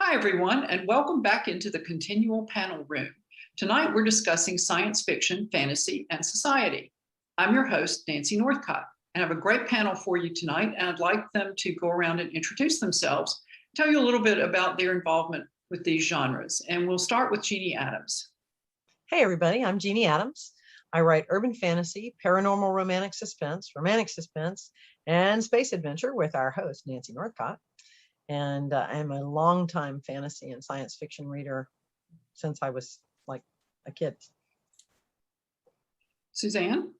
Hi, everyone, and welcome back into the ConTinual panel room. Tonight, we're discussing science fiction, fantasy, and society. I'm your host, Nancy Northcott, and I have a great panel for you tonight, and I'd like them to go around and introduce themselves, tell you a little bit about their involvement with these genres. And we'll start with Jeanne Adams. Hey, everybody, I'm Jeanne Adams. I write urban fantasy, paranormal romantic suspense, and space adventure with our host, Nancy Northcott. And I'm a longtime fantasy and science fiction reader since I was like a kid. Suzanne?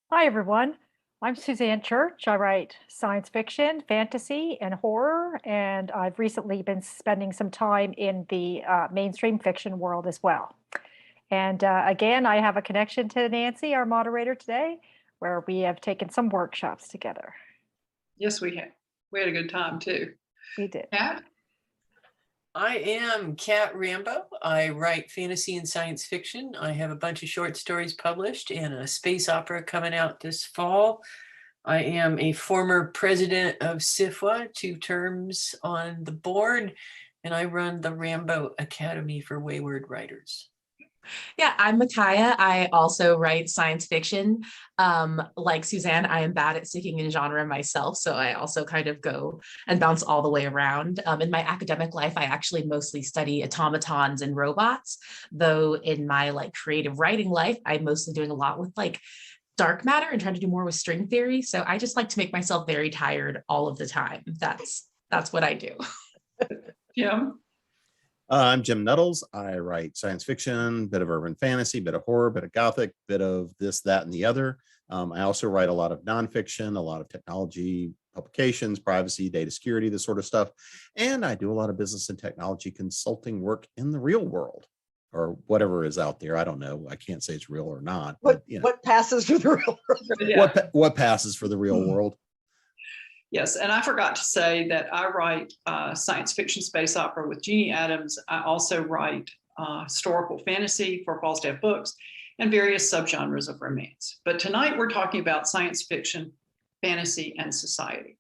Hi, everyone. I'm Suzanne Church. I write science fiction, fantasy, and horror, and I've recently been spending some time in the mainstream fiction world as well. And again, I have a connection to Nancy, our moderator today, where we have taken some workshops together. Yes, we had. We had a good time, too. We did. Kat? I am Kat Rambo. I write fantasy and science fiction. I have a bunch of short stories published and a space opera coming out this fall. I am a former president of SIFWA, 2 terms on the board, and I run the Rambo Academy for Wayward Writers. Yeah, I'm Micaiah. I also write science fiction. Like Suzanne, I am bad at sticking in genre myself, so I also kind of go and bounce all the way around. In my academic life, I actually mostly study automatons and robots, though in my creative writing life, I'm mostly doing a lot with dark matter and trying to do more with string theory. So I just like to make myself very tired all of the time. That's what I do. Jim? I'm Jim Nettles. I write science fiction, bit of urban fantasy, bit of horror, bit of gothic, bit of this, that, and the other. I also write a lot of nonfiction, a lot of technology publications, privacy, data security, this sort of stuff. And I do a lot of business and technology consulting work in the real world, or whatever is out there. I don't know. I can't say it's real or not. What passes for the real world? Yeah. What passes for the real world? Yes, and I forgot to say that I write science fiction space opera with Jeanne Adams. I also write historical fantasy for Falstaff Books and various subgenres of romance. But tonight we're talking about science fiction, fantasy, and society.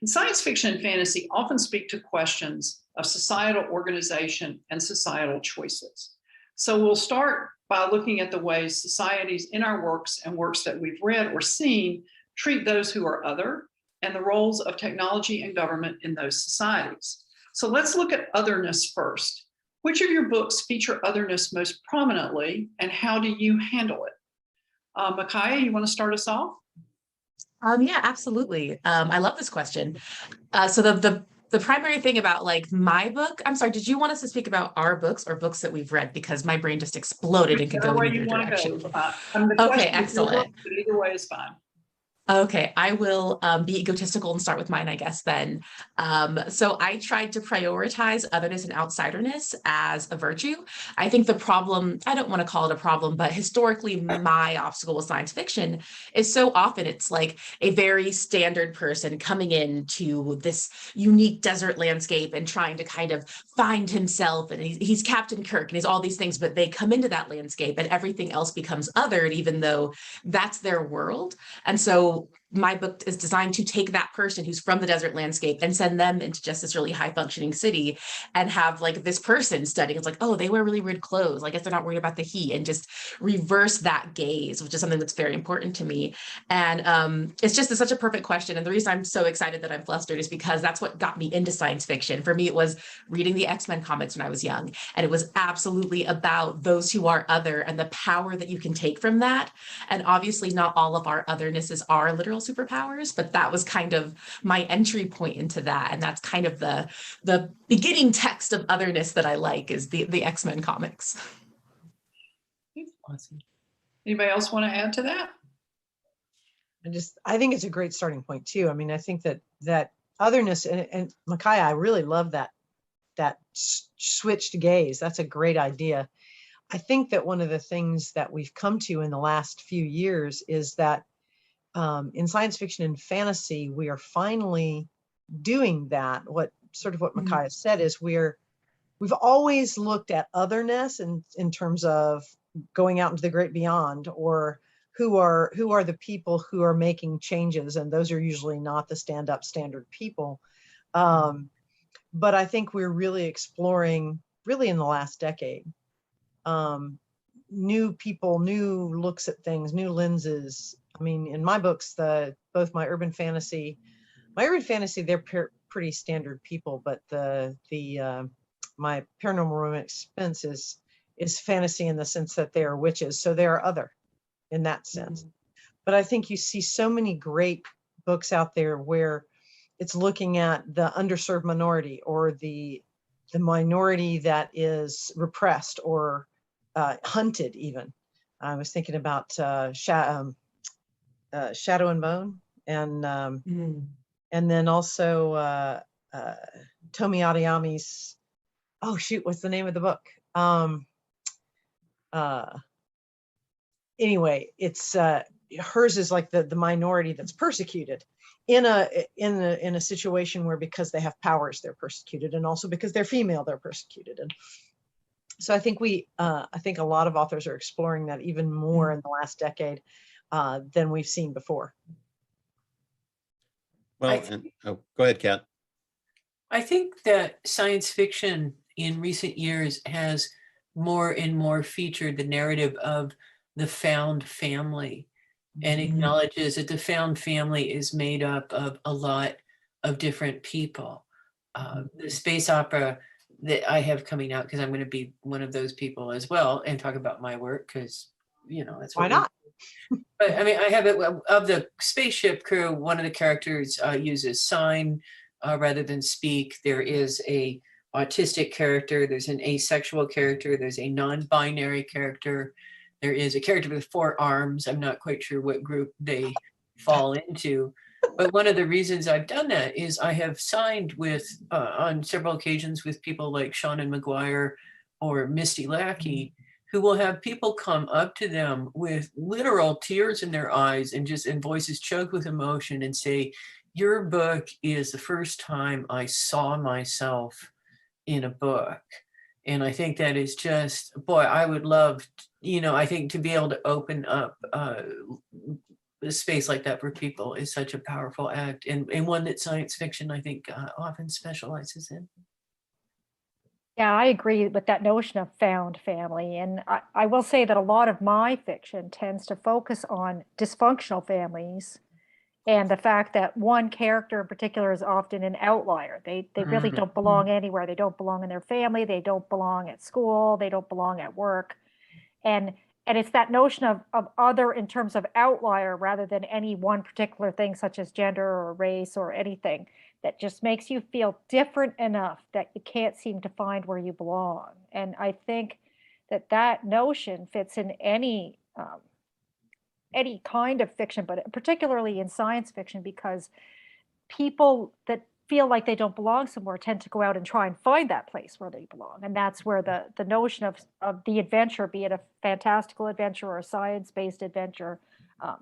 And science fiction and fantasy often speak to questions of societal organization and societal choices. So we'll start by looking at the ways societies in our works and works that we've read or seen treat those who are other, and the roles of technology and government in those societies. So let's look at otherness first. Which of your books feature otherness most prominently, and how do you handle it? Micaiah, you want to start us off? Yeah, absolutely. I love this question. So the primary thing about my book, I'm sorry, did you want us to speak about our books or books that we've read? Because my brain just exploded and could go in either direction. Okay, excellent. Either way is fine. Okay, I will be egotistical and start with mine, I guess, then. So I tried to prioritize otherness and outsiderness as a virtue. I think the problem, I don't want to call it a problem, but historically my obstacle with science fiction is so often it's like a very standard person coming into this unique desert landscape and trying to kind of find himself, and he's Captain Kirk and he's all these things, but they come into that landscape and everything else becomes othered, even though that's their world. And so my book is designed to take that person who's from the desert landscape and send them into just this really high functioning city and have this person studying. It's oh, they wear really weird clothes. I guess they're not worried about the heat, and just reverse that gaze, which is something that's very important to me. And it's such a perfect question. And the reason I'm so excited that I'm flustered is because that's what got me into science fiction. For me, it was reading the X-Men comics when I was young. And it was absolutely about those who are other and the power that you can take from that. And obviously not all of our othernesses are literal superpowers, but that was kind of my entry point into that. And that's kind of the beginning text of otherness that I like is the X-Men comics. Awesome. Anybody else want to add to that? I think it's a great starting point too. I mean, I think that otherness and Micaiah, I really love that switched gaze. That's a great idea. I think that one of the things that we've come to in the last few years is that in science fiction and fantasy, we are finally doing that. What Micaiah said is we've always looked at otherness in terms of going out into the great beyond, or who are the people who are making changes, and those are usually not the stand-up standard people. but I think we're really exploring, really in the last decade, new people, new looks at things, new lenses. I mean, in my books, both my urban fantasy, they're pretty standard people, but my paranormal romance expense is fantasy in the sense that they are witches, so they are other in that sense. But I think you see so many great books out there where it's looking at the underserved minority, or the minority that is repressed or hunted even. I was thinking about Shadow and Bone, and then also Tomi Adeyemi's, oh shoot, what's the name of the book? Anyway, it's hers is like the minority that's persecuted in a situation where, because they have powers, they're persecuted, and also because they're female, they're persecuted. And so I think I think a lot of authors are exploring that even more in the last decade than we've seen before. Well, go ahead, Kat. I think that science fiction in recent years has more and more featured the narrative of the found family, and acknowledges that the found family is made up of a lot of different people. The space opera that I have coming out, because I'm going to be one of those people as well and talk about my work, because, you know, that's what. Why not? But I mean, I have it of the spaceship crew. One of the characters uses sign rather than speak. There is a autistic character. There's an asexual character. There's a non-binary character. There is a character with 4 arms. I'm not quite sure what group they fall into. But one of the reasons I've done that is I have signed with, on several occasions, with people like Seanan McGuire or Misty Lackey, who will have people come up to them with literal tears in their eyes and voices choked with emotion and say, "Your book is the first time I saw myself in a book." And I think that is just, boy, I would love, I think to be able to open up a space like that for people is such a powerful act, and one that science fiction, I think, often specializes in. Yeah, I agree with that notion of found family. And I will say that a lot of my fiction tends to focus on dysfunctional families, and the fact that one character in particular is often an outlier. They really don't belong anywhere. They don't belong in their family. They don't belong at school. They don't belong at work. And it's that notion of other in terms of outlier rather than any one particular thing, such as gender or race or anything, that just makes you feel different enough that you can't seem to find where you belong. And I think that notion fits in any kind of fiction, but particularly in science fiction, because people that feel like they don't belong somewhere tend to go out and try and find that place where they belong. And that's where the notion of the adventure, be it a fantastical adventure or a science-based adventure,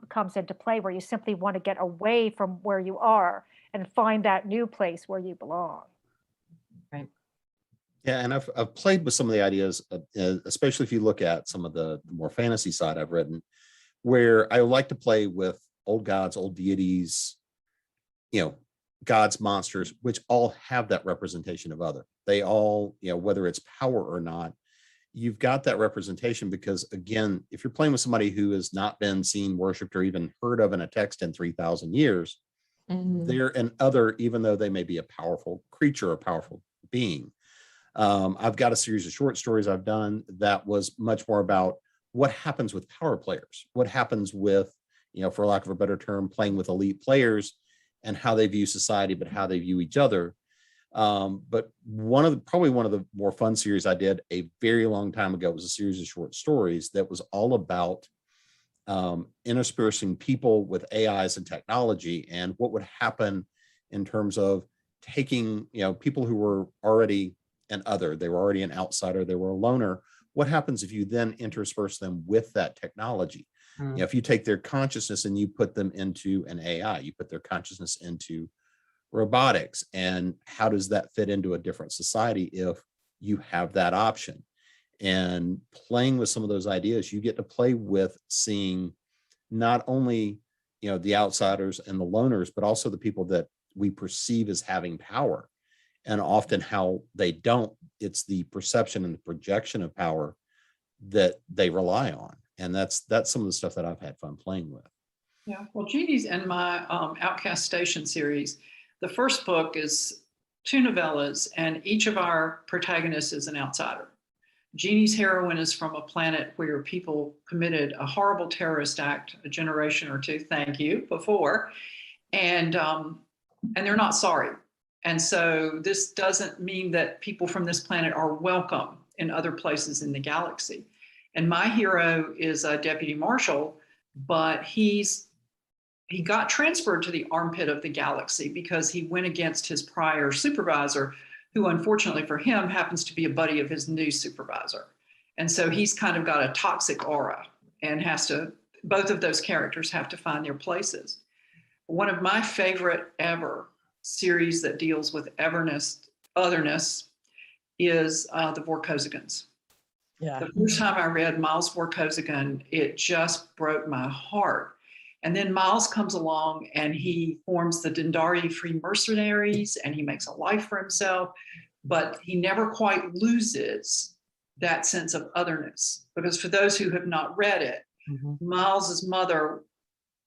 comes into play, where you simply want to get away from where you are and find that new place where you belong. Right. Yeah, and I've played with some of the ideas, especially if you look at some of the more fantasy side I've written, where I like to play with old gods, old deities, gods, monsters, which all have that representation of other. They all, whether it's power or not, you've got that representation, because again, if you're playing with somebody who has not been seen, worshipped, or even heard of in a text in 3,000 years, they're an other, even though they may be a powerful creature, a powerful being. I've got a series of short stories I've done that was much more about what happens with power players, what happens with, for lack of a better term, playing with elite players, and how they view society, but how they view each other. But probably one of the more fun series I did a very long time ago was a series of short stories that was all about interspersing people with AIs and technology, and what would happen in terms of taking, people who were already an other, they were already an outsider, they were a loner. What happens if you then intersperse them with that technology? If you take their consciousness and you put them into an AI, you put their consciousness into robotics, and how does that fit into a different society if you have that option? And playing with some of those ideas, you get to play with seeing not only, the outsiders and the loners, but also the people that we perceive as having power. And often how they don't, it's the perception and the projection of power that they rely on. And that's some of the stuff that I've had fun playing with. Yeah, well, Jeannie's in my Outcast Station series. The first book is 2 novellas, and each of our protagonists is an outsider. Jeannie's heroine is from a planet where people committed a horrible terrorist act a generation or two, thank you, before, and they're not sorry. And so this doesn't mean that people from this planet are welcome in other places in the galaxy. And my hero is a deputy marshal, but he got transferred to the armpit of the galaxy because he went against his prior supervisor, who unfortunately for him happens to be a buddy of his new supervisor. And so he's kind of got a toxic aura and both of those characters have to find their places. One of my favorite ever series that deals with otherness is the Vorkosigans. Yeah. The first time I read Miles Vorkosigan, it just broke my heart. And then Miles comes along and he forms the Dendari Free Mercenaries and he makes a life for himself, but he never quite loses that sense of otherness. Because for those who have not read it, Miles's mother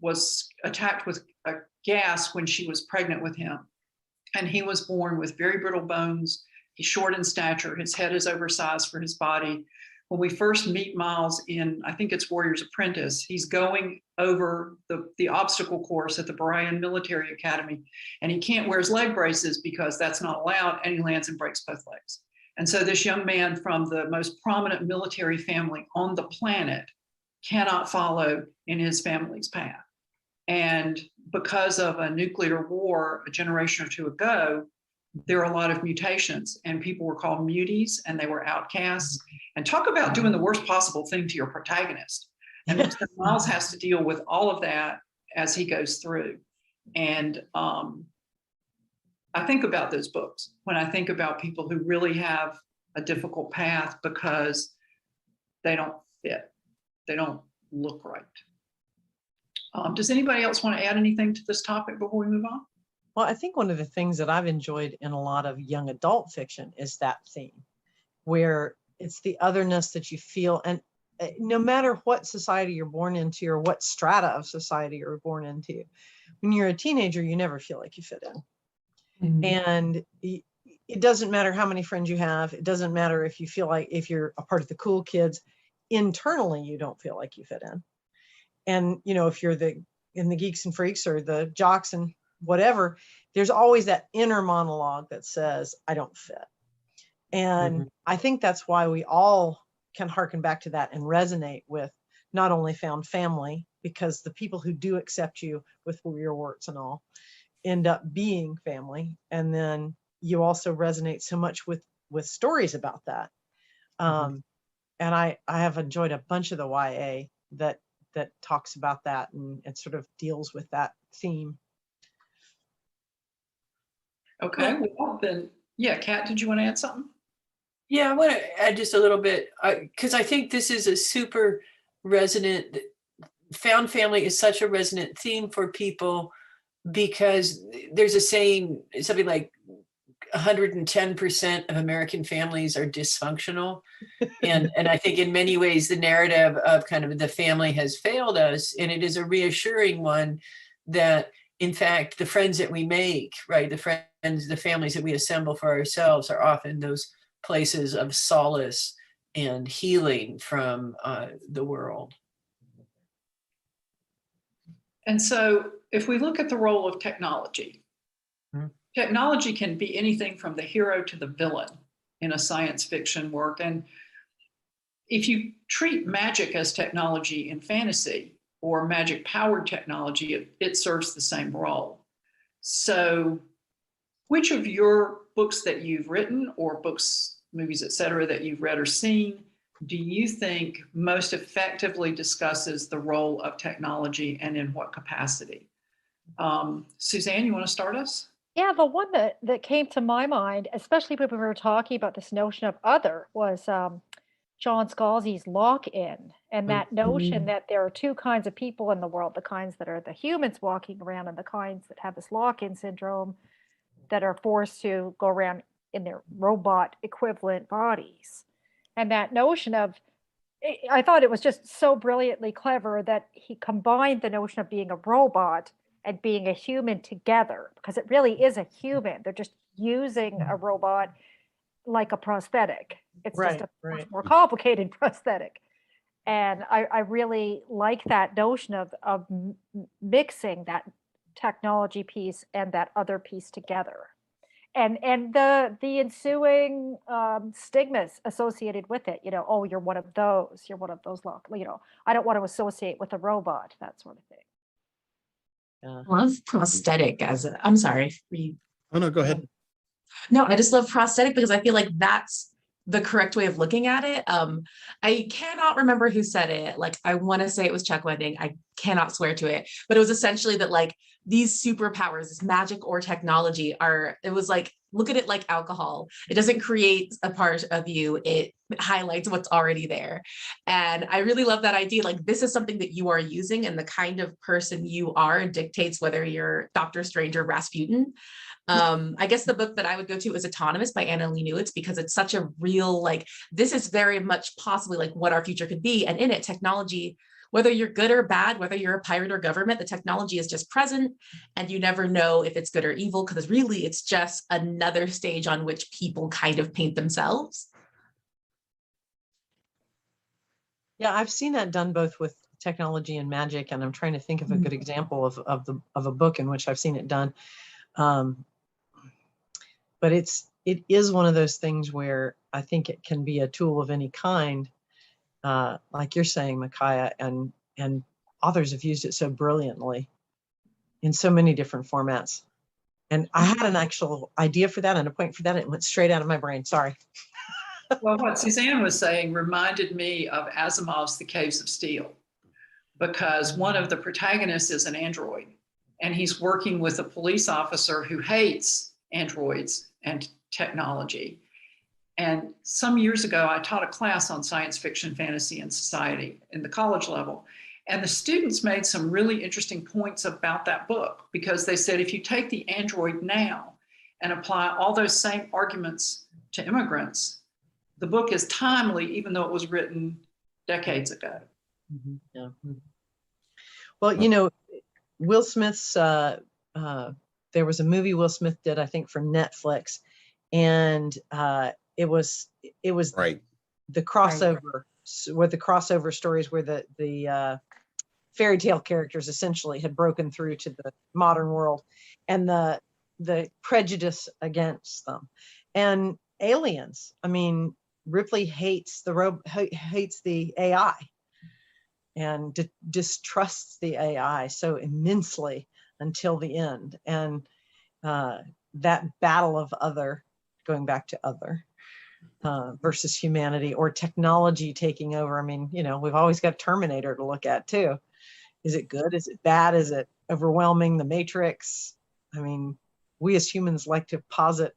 was attacked with a gas when she was pregnant with him. And he was born with very brittle bones. He's short in stature. His head is oversized for his body. When we first meet Miles in, I think it's Warrior's Apprentice, he's going over the obstacle course at the Barayan Military Academy, and he can't wear his leg braces because that's not allowed, and he lands and breaks both legs. And so this young man from the most prominent military family on the planet cannot follow in his family's path. And because of a nuclear war a generation or two ago, there are a lot of mutations, and people were called muties, and they were outcasts. And talk about doing the worst possible thing to your protagonist. And so Miles has to deal with all of that as he goes through. And I think about those books when I think about people who really have a difficult path because they don't fit, they don't look right. Does anybody else want to add anything to this topic before we move on? Well, I think one of the things that I've enjoyed in a lot of young adult fiction is that theme, where it's the otherness that you feel. And no matter what society you're born into or what strata of society you're born into, when you're a teenager, you never feel like you fit in. And it doesn't matter how many friends you have. It doesn't matter if you feel like, if you're a part of the cool kids, internally, you don't feel like you fit in. And, you know, if you're in the geeks and freaks or the jocks and whatever, there's always that inner monologue that says, I don't fit. And I think that's why we all can hearken back to that and resonate with not only found family, because the people who do accept you with your warts and all end up being family. And then you also resonate so much with stories about that. And I have enjoyed a bunch of the YA that talks about that and sort of deals with that theme. Okay, well then, yeah, Kat, did you want to add something? Yeah, I want to add just a little bit, because I think this is a super resonant, found family is such a resonant theme for people, because there's a saying, something like 110% of American families are dysfunctional. And I think in many ways, the narrative of kind of the family has failed us. And it is a reassuring one that, in fact, the friends that we make, right, the families that we assemble for ourselves are often those places of solace and healing from the world. And so if we look at the role of technology, technology can be anything from the hero to the villain in a science fiction work. And if you treat magic as technology in fantasy or magic powered technology, it serves the same role. So which of your books that you've written or books, movies, et cetera, that you've read or seen, do you think most effectively discusses the role of technology and in what capacity? Suzanne, you want to start us? Yeah, the one that came to my mind, especially when we were talking about this notion of other, was John Scalzi's lock-in, and that notion that there are two kinds of people in the world, the kinds that are the humans walking around and the kinds that have this lock-in syndrome. that are forced to go around in their robot equivalent bodies. And that notion of, I thought it was just so brilliantly clever that he combined the notion of being a robot and being a human together, because it really is a human. They're just using a robot like a prosthetic. It's just a much more complicated prosthetic. And I really like that notion of mixing that technology piece and that other piece together. And the ensuing stigmas associated with it, oh, you're one of those, I don't want to associate with a robot, that sort of thing. I love prosthetic I'm sorry. Oh, no, go ahead. No, I just love prosthetic because I feel like that's the correct way of looking at it. I cannot remember who said it. Like, I want to say it was Chuck Wendig. I cannot swear to it, but it was essentially that like these superpowers, this magic or technology it was like, look at it like alcohol. It doesn't create a part of you. It highlights what's already there. And I really love that idea. Like, this is something that you are using, and the kind of person you are dictates whether you're Doctor Strange or Rasputin. I guess the book that I would go to is Autonomous by Anna Lee Newitz, because it's such a real, like, this is very much possibly like what our future could be. And in it, technology, whether you're good or bad, whether you're a pirate or government, the technology is just present, and you never know if it's good or evil, because really it's just another stage on which people kind of paint themselves. Yeah, I've seen that done both with technology and magic, and I'm trying to think of a good example of a book in which I've seen it done. But it is one of those things where I think it can be a tool of any kind, like you're saying, Micaiah, and authors have used it so brilliantly in so many different formats. And I had an actual idea for that and a point for that. And it went straight out of my brain. Sorry. Well, what Suzanne was saying reminded me of Asimov's The Caves of Steel, because one of the protagonists is an android, and he's working with a police officer who hates androids and technology. And some years ago, I taught a class on science fiction, fantasy, and society in the college level. And the students made some really interesting points about that book, because they said, if you take the android now and apply all those same arguments to immigrants, the book is timely, even though it was written decades ago. Mm-hmm. Yeah. Well, Will Smith's, there was a movie Will Smith did, I think, for Netflix, and it was Right. the crossover, where the crossover stories where the fairy tale characters essentially had broken through to the modern world, and the prejudice against them, and aliens. I mean, Ripley hates the AI and distrusts the AI so immensely until the end. And that battle of other, going back to other versus humanity or technology taking over. I mean, we've always got Terminator to look at too. Is it good? Is it bad? Is it overwhelming? The Matrix? I mean, we as humans like to posit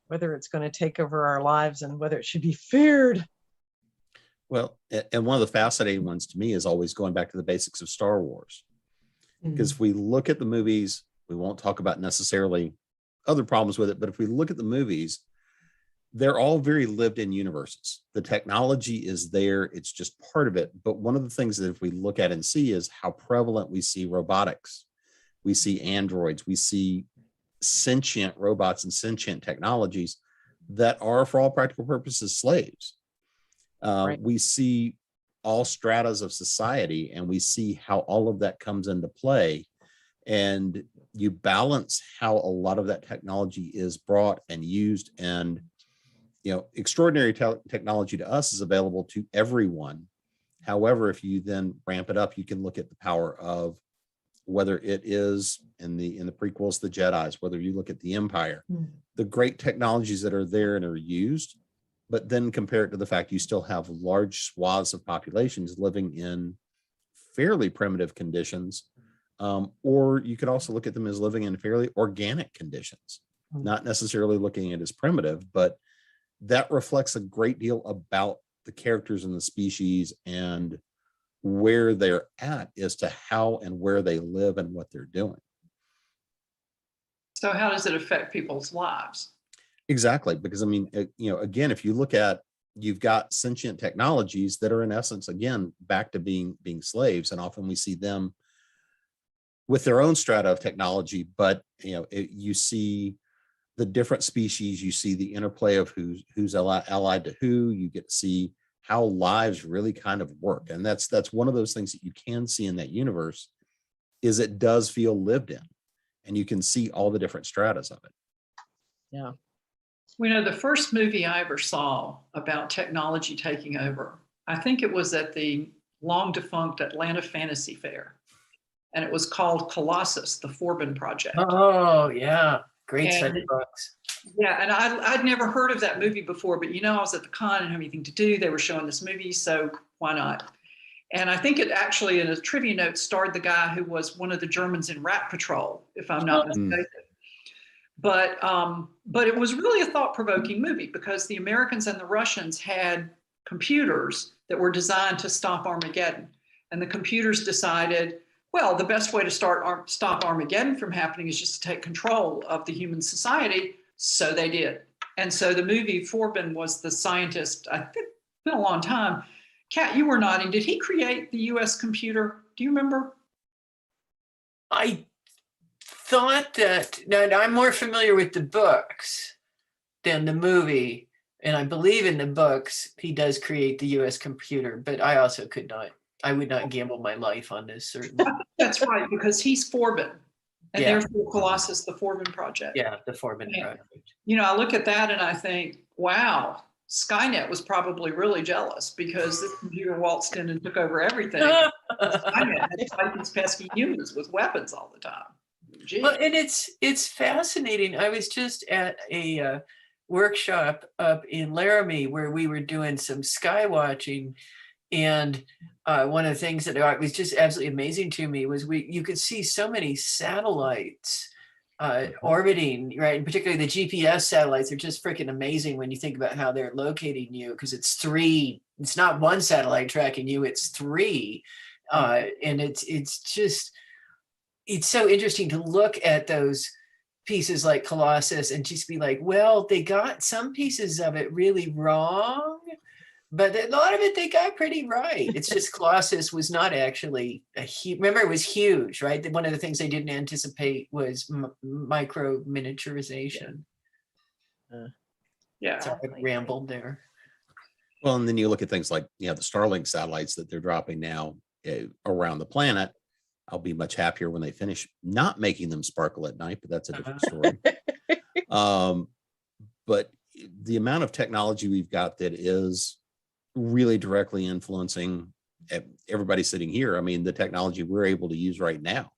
whether it's going to take over our lives and whether it should be feared. Well, and one of the fascinating ones to me is always going back to the basics of Star Wars. Because if we look at the movies, we won't talk about necessarily other problems with it, but if we look at the movies, they're all very lived in universes. The technology is there, it's just part of it. But one of the things that if we look at and see is how prevalent we see robotics. We see androids, we see sentient robots and sentient technologies that are, for all practical purposes, slaves. Right. We see all stratas of society, and we see how all of that comes into play. And you balance how a lot of that technology is brought and used. And, extraordinary technology to us is available to everyone. However, if you then ramp it up, you can look at the power of whether it is in the prequels, the Jedis, whether you look at the Empire, the great technologies that are there and are used, but then compare it to the fact you still have large swaths of populations living in fairly primitive conditions. Or you could also look at them as living in fairly organic conditions, not necessarily looking at it as primitive, but that reflects a great deal about the characters in the species and where they're at as to how and where they live and what they're doing. So how does it affect people's lives? Exactly, because I mean, again, if you look at, you've got sentient technologies that are in essence, again, back to being slaves, and often we see them with their own strata of technology. But you see the different species, you see the interplay of who's allied to who. You get to see how lives really kind of work, and that's one of those things that you can see in that universe. Is it does feel lived in, and you can see all the different stratas of it. Yeah. The first movie I ever saw about technology taking over, I think it was at the long defunct Atlanta Fantasy Fair. And it was called Colossus, the Forbin Project. Oh, yeah. Great set And of books. yeah, and I'd never heard of that movie before, but I was at the con and didn't have anything to do. They were showing this movie, so why not? And I think it actually, in a trivia note, starred the guy who was one of the Germans in Rat Patrol, if I'm not mistaken. But it was really a thought-provoking movie because the Americans and the Russians had computers that were designed to stop Armageddon. And the computers decided, well, the best way to stop Armageddon from happening is just to take control of the human society. So they did. And so the movie, Forbin was the scientist. I think it's been a long time. Kat, you were nodding. Did he create the US computer? Do you remember? I thought that, now I'm more familiar with the books than the movie. And I believe in the books, he does create the US computer, but I also I would not gamble my life on this, certainly. That's right, because he's Forbin. And Yeah. therefore Colossus, the Forbin Project. Yeah, the Forbin Project. I look at that and I think, wow, Skynet was probably really jealous because this computer waltzed in and took over everything. Skynet had to fight these pesky humans with weapons all the time. Gee. Well, and it's fascinating. I was just at a workshop up in Laramie where we were doing some sky watching, and one of the things that was just absolutely amazing to me was you could see so many satellites orbiting, right? And particularly the GPS satellites are just freaking amazing when you think about how they're locating you, because it's not one satellite tracking you, it's three. And it's so interesting to look at those pieces like Colossus and just be like, well, they got some pieces of it really wrong, but a lot of it they got pretty right. It's just Colossus was not actually remember, it was huge, right? One of the things they didn't anticipate was micro miniaturization. Yeah. So I rambled there. Well, and then you look at things like, the Starlink satellites that they're dropping now around the planet. I'll be much happier when they finish not making them sparkle at night, but that's a different story. But the amount of technology we've got that is really directly influencing everybody sitting here. I mean, the technology we're able to use right now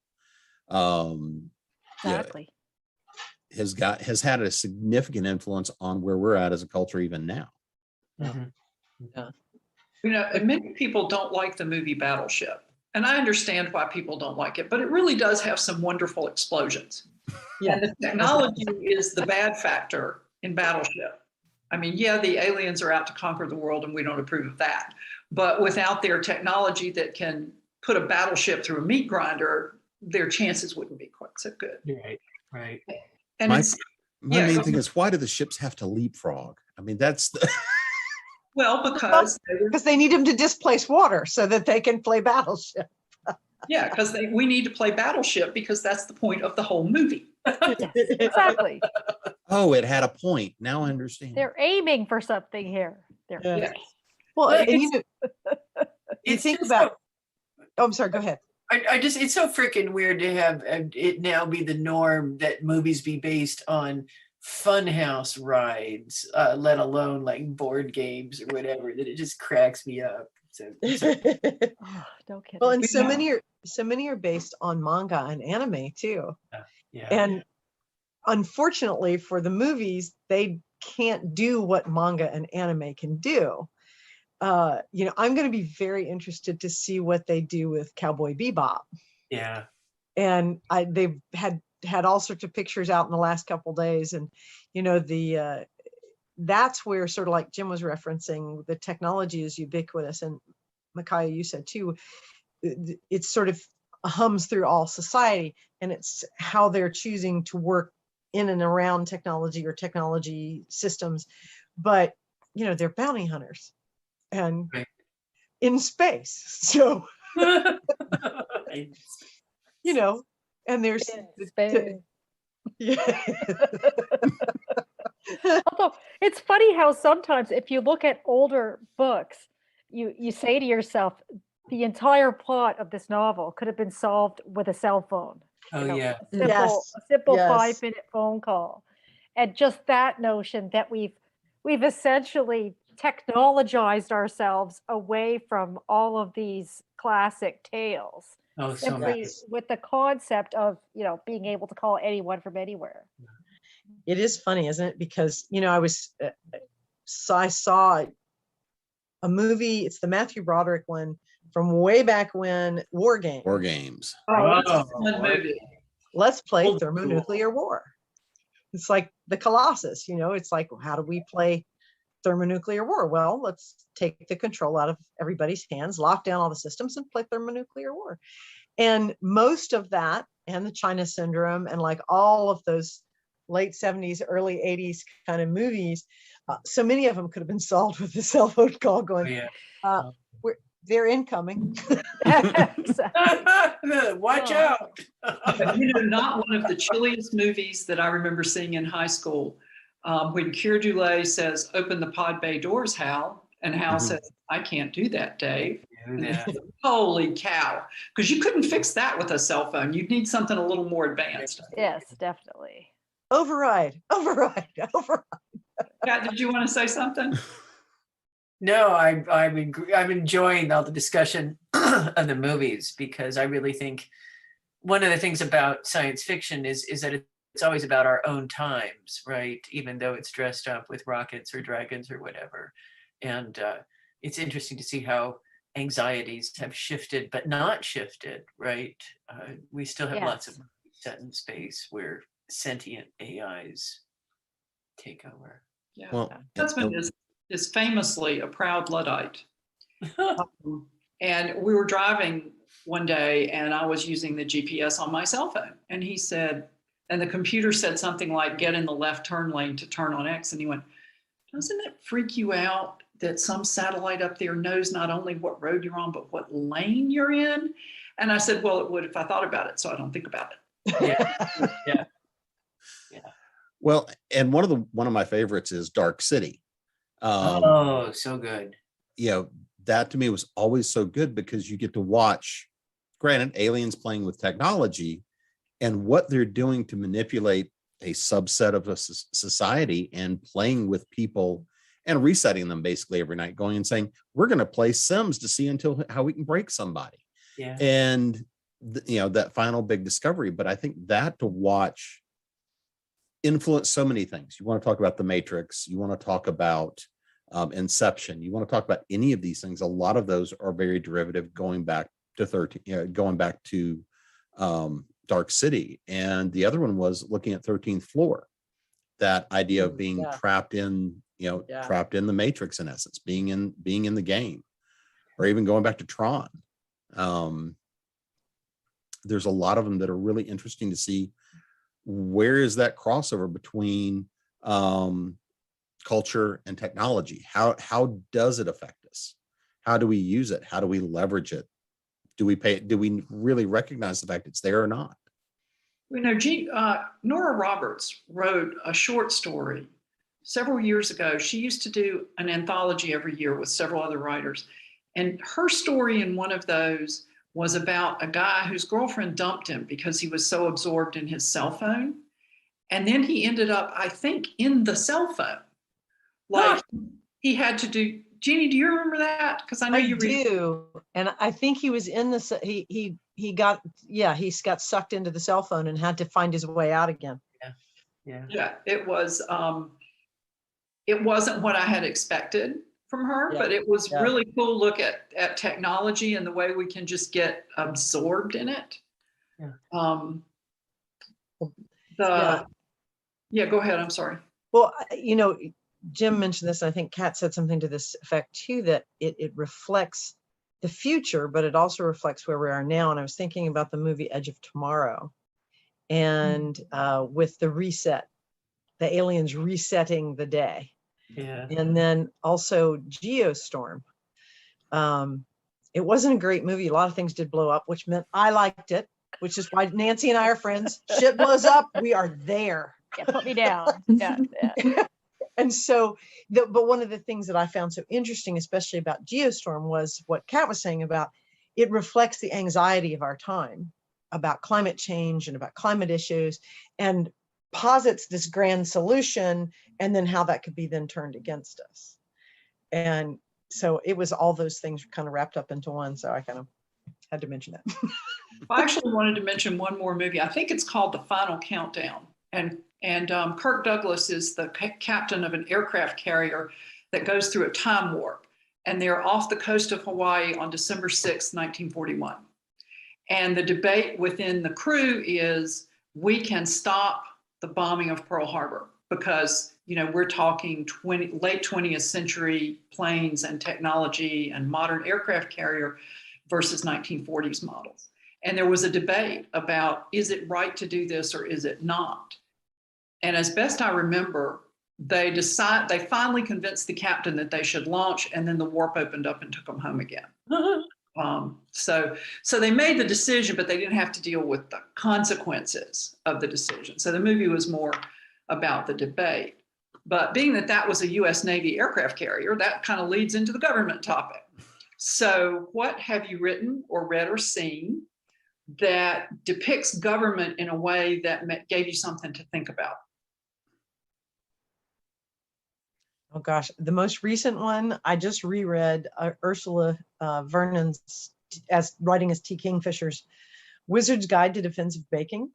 Exactly. has had a significant influence on where we're at as a culture even now. Mm-hmm. And many people don't like the movie Battleship. And I understand why people don't like it, but it really does have some wonderful explosions. Yeah. And the technology is the bad factor in Battleship. I mean, yeah, the aliens are out to conquer the world and we don't approve of that. But without their technology that can put a battleship through a meat grinder, their chances wouldn't be quite so good. Right. And my main thing is, why do the ships have to leapfrog? I mean, that's the well, because they need them to displace water so that they can play Battleship. Yeah, because we need to play Battleship because that's the point of the whole movie. Yes, exactly. Oh, it had a point. Now I understand. They're aiming for something here. Yes. Well, But and you think about. Oh, I'm sorry. Go ahead. It's so freaking weird to have it now be the norm that movies be based on funhouse rides, let alone like board games or whatever, that it just cracks me up. So Oh, no kidding. Well, and so many are based on manga and anime too. yeah. And unfortunately for the movies, they can't do what manga and anime can do. I'm going to be very interested to see what they do with Cowboy Bebop. Yeah. And they've had all sorts of pictures out in the last couple of days, and that's where, sort of like Jim was referencing, the technology is ubiquitous, and Micaiah, you said too, it's sort of hums through all society, and it's how they're choosing to work in and around technology or technology systems, but you know, they're bounty hunters and Right. in space. So, you know, and there's yeah. Although it's funny how sometimes if you look at older books, you say to yourself, the entire plot of this novel could have been solved with a cell phone. Oh, yeah. A simple Yes. 5-minute phone call. And just that notion that we've essentially technologized ourselves away from all of these classic tales. Oh, so Simply much. with the concept of, being able to call anyone from anywhere. It is funny, isn't it? Because, you know, I saw a movie, it's the Matthew Broderick one from way back when, War Games. War Games. Oh, that's a fun movie. Let's play Old thermonuclear war. It's like the Colossus, you know, it's like, how do we play thermonuclear war? Well, let's take the control out of everybody's hands, lock down all the systems and play thermonuclear war. And most of that, and the China Syndrome, and like all of those late 70s, early 80s kind of movies, so many of them could have been solved with a cell phone call going, they're incoming. Watch out. Not one of the chilliest movies that I remember seeing in high school. When Keir Dullea says, "Open the pod bay doors, Hal," and Hal says, "I can't do that, Dave." Yeah. Holy cow. Because you couldn't fix that with a cell phone. You'd need something a little more advanced. Yes, definitely. Override. Kat, did you want to say something? No, I'm enjoying all the discussion of the movies, because I really think one of the things about science fiction is that it's always about our own times, right? Even though it's dressed up with rockets or dragons or whatever. And it's interesting to see how anxieties have shifted, but not shifted, right? We still have lots of movies set in space where sentient AIs take over. Yeah. Well, Husband is famously a proud Luddite. And we were driving one day and I was using the GPS on my cell phone. And he said, and the computer said something like, "Get in the left turn lane to turn on X." And he went, "Doesn't it freak you out that some satellite up there knows not only what road you're on, but what lane you're in?" And I said, "Well, it would if I thought about it, so I don't think about it." Yeah. Well, and one of my favorites is Dark City. Oh, so good. You know, that to me was always so good because you get to watch, granted, aliens playing with technology and what they're doing to manipulate a subset of a society and playing with people and resetting them basically every night, going and saying, "We're going to play Sims to see how we can break somebody." Yeah. And that final big discovery. But I think that to watch influence so many things. You want to talk about The Matrix, you want to talk about Inception, you want to talk about any of these things. A lot of those are very derivative, going back to Dark City. And the other one was looking at 13th Floor, that idea of being trapped in the Matrix, in essence, being in the game, or even going back to Tron. There's a lot of them that are really interesting to see. Where is that crossover between culture and technology? How does it affect us? How do we use it? How do we leverage it? Do we really recognize the fact it's there or not? Nora Roberts wrote a short story several years ago. She used to do an anthology every year with several other writers. And her story in one of those was about a guy whose girlfriend dumped him because he was so absorbed in his cell phone. And then he ended up, I think, in the cell phone. Like he had to do, Jeannie, do you remember that? Because I know you do. And I think he was in the, he got sucked into the cell phone and had to find his way out again. Yeah, it was, it wasn't what I had expected from her, but it was really cool look at technology and the way we can just get absorbed in it. Go ahead. I'm sorry. Well, Jim mentioned this. I think Kat said something to this effect too, that it reflects the future, but it also reflects where we are now. And I was thinking about the movie Edge of Tomorrow. and with the reset, the aliens resetting the day. Yeah. And then also Geostorm. It wasn't a great movie. A lot of things did blow up, which meant I liked it, which is why Nancy and I are friends. Shit blows up, we are there. Yeah, put me down. Yeah, yeah. And so, but one of the things that I found so interesting, especially about Geostorm, was what Kat was saying about it reflects the anxiety of our time about climate change and about climate issues, and posits this grand solution, and then how that could be then turned against us. And so it was all those things kind of wrapped up into one. So I kind of had to mention that. I actually wanted to mention one more movie. I think it's called The Final Countdown. And Kirk Douglas is the captain of an aircraft carrier that goes through a time warp. And they're off the coast of Hawaii on December 6, 1941. And the debate within the crew is, we can stop the bombing of Pearl Harbor because, you know, we're talking late 20th century planes and technology and modern aircraft carrier versus 1940s models. And there was a debate about, is it right to do this or is it not? And as best I remember, they finally convinced the captain that they should launch, and then the warp opened up and took them home again. So they made the decision, but they didn't have to deal with the consequences of the decision. So the movie was more about the debate. But being that that was a US Navy aircraft carrier, that kind of leads into the government topic. So what have you written or read or seen that depicts government in a way that gave you something to think about? Oh gosh, the most recent one, I just reread Ursula Vernon's writing as T. Kingfisher's Wizard's Guide to Defensive Baking.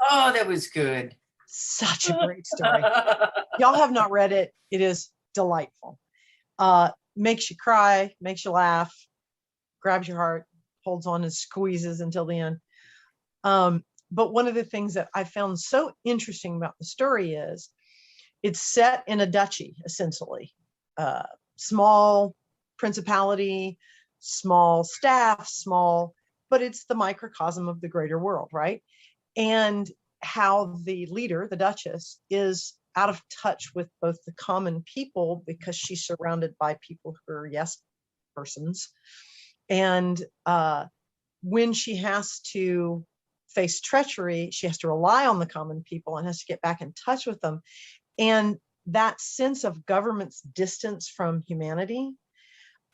Oh, that was good. Such a great story. Y'all have not read it. It is delightful. Makes you cry, makes you laugh, grabs your heart, holds on and squeezes until the end. But one of the things that I found so interesting about the story is it's set in a duchy, essentially. Small principality, small staff, but it's the microcosm of the greater world, right? And how the leader, the Duchess, is out of touch with both the common people because she's surrounded by people who are yes persons. And when she has to face treachery, she has to rely on the common people and has to get back in touch with them. And that sense of government's distance from humanity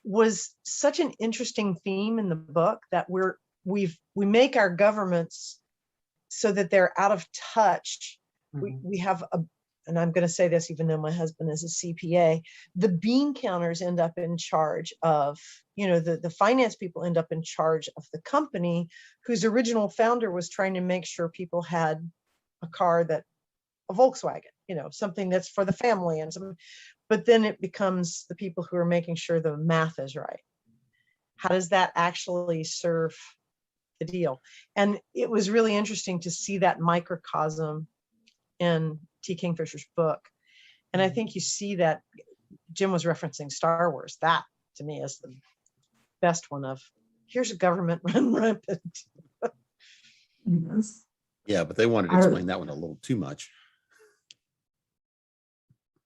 was such an interesting theme in the book, that we make our governments so that they're out of touch. Mm-hmm. We have and I'm going to say this even though my husband is a CPA, the bean counters end up in charge of, the finance people end up in charge of the company whose original founder was trying to make sure people had a car a Volkswagen, something that's for the family but then it becomes the people who are making sure the math is right. How does that actually serve the deal? And it was really interesting to see that microcosm in T. Kingfisher's book. And I think you see that Jim was referencing Star Wars. That to me is the best one of, here's a government run rampant. Yes. Yeah, but they wanted to explain that one a little too much.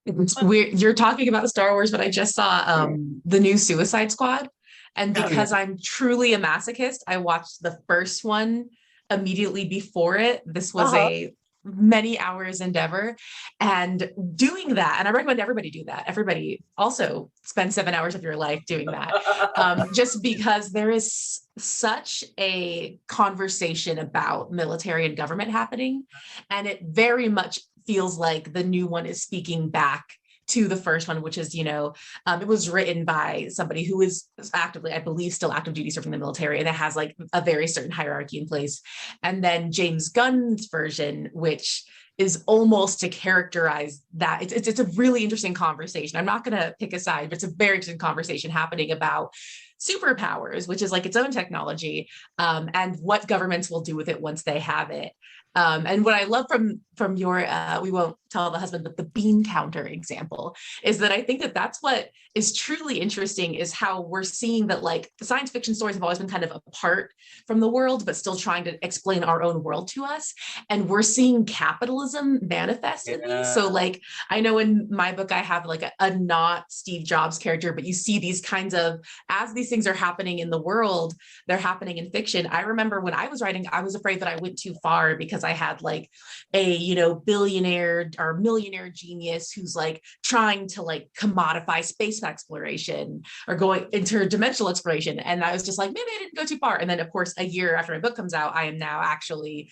You're talking about Star Wars, but I just saw the new Suicide Squad. And because I'm truly a masochist, I watched the first one immediately before it. This was a many hours endeavor, and doing that, and I recommend everybody do that. Everybody also spend 7 hours of your life doing that, just because there is such a conversation about military and government happening, and it very much feels like the new one is speaking back to the first one, which is, it was written by somebody who is actively, I believe, still active duty serving the military, and it has like a very certain hierarchy in place. And then James Gunn's version, which is almost to characterize that. It's a really interesting conversation. I'm not going to pick a side, but it's a very interesting conversation happening about superpowers, which is like its own technology, and what governments will do with it once they have it. And what I love from your we won't tell the husband, but the bean counter example is that I think that that's what is truly interesting, is how we're seeing that like the science fiction stories have always been kind of apart from the world, but still trying to explain our own world to us. And we're seeing capitalism manifest in these. So like, I know in my book, I have like a not Steve Jobs character, but you see these kinds of, as these things are happening in the world, they're happening in fiction. I remember when I was writing, I was afraid that I went too far because I had like a, you know, billionaire or millionaire genius who's like trying to like commodify space exploration or going interdimensional exploration. And I was just like, maybe I didn't go too far. And then of course, a year after my book comes out, I am now actually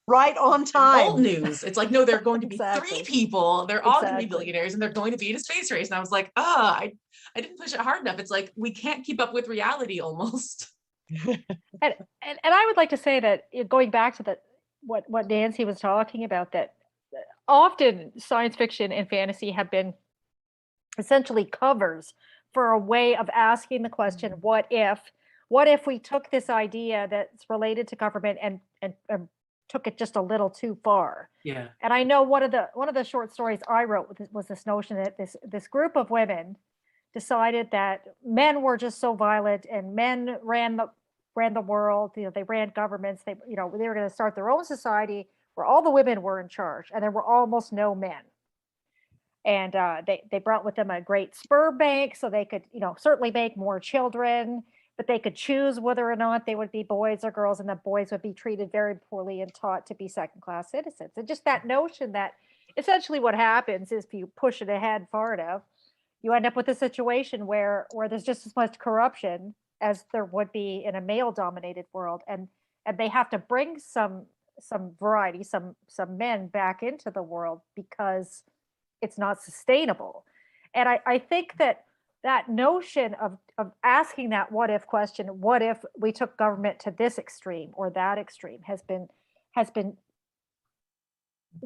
right on time. Old news. It's like, no, there are going to be Exactly. 3 people. They're all going to be Exactly. billionaires and they're going to be in a space race. And I was like, I didn't push it hard enough. It's like, we can't keep up with reality almost. And I would like to say that going back to what Nancy was talking about, that often science fiction and fantasy have been essentially covers for a way of asking the question, what if we took this idea that's related to government and took it just a little too far? Yeah. And I know one of the short stories I wrote was this notion that this group of women decided that men were just so violent and men ran the world. You know, they ran governments. They were going to start their own society where all the women were in charge, and there were almost no men. And they brought with them a great sperm bank, so they could, certainly make more children, but they could choose whether or not they would be boys or girls, and the boys would be treated very poorly and taught to be second-class citizens. And just that notion that essentially what happens is, if you push it ahead far enough, you end up with a situation where there's just as much corruption as there would be in a male-dominated world, and they have to bring some variety, some men back into the world because it's not sustainable. And I think that notion of asking that what if question, what if we took government to this extreme or that extreme, has been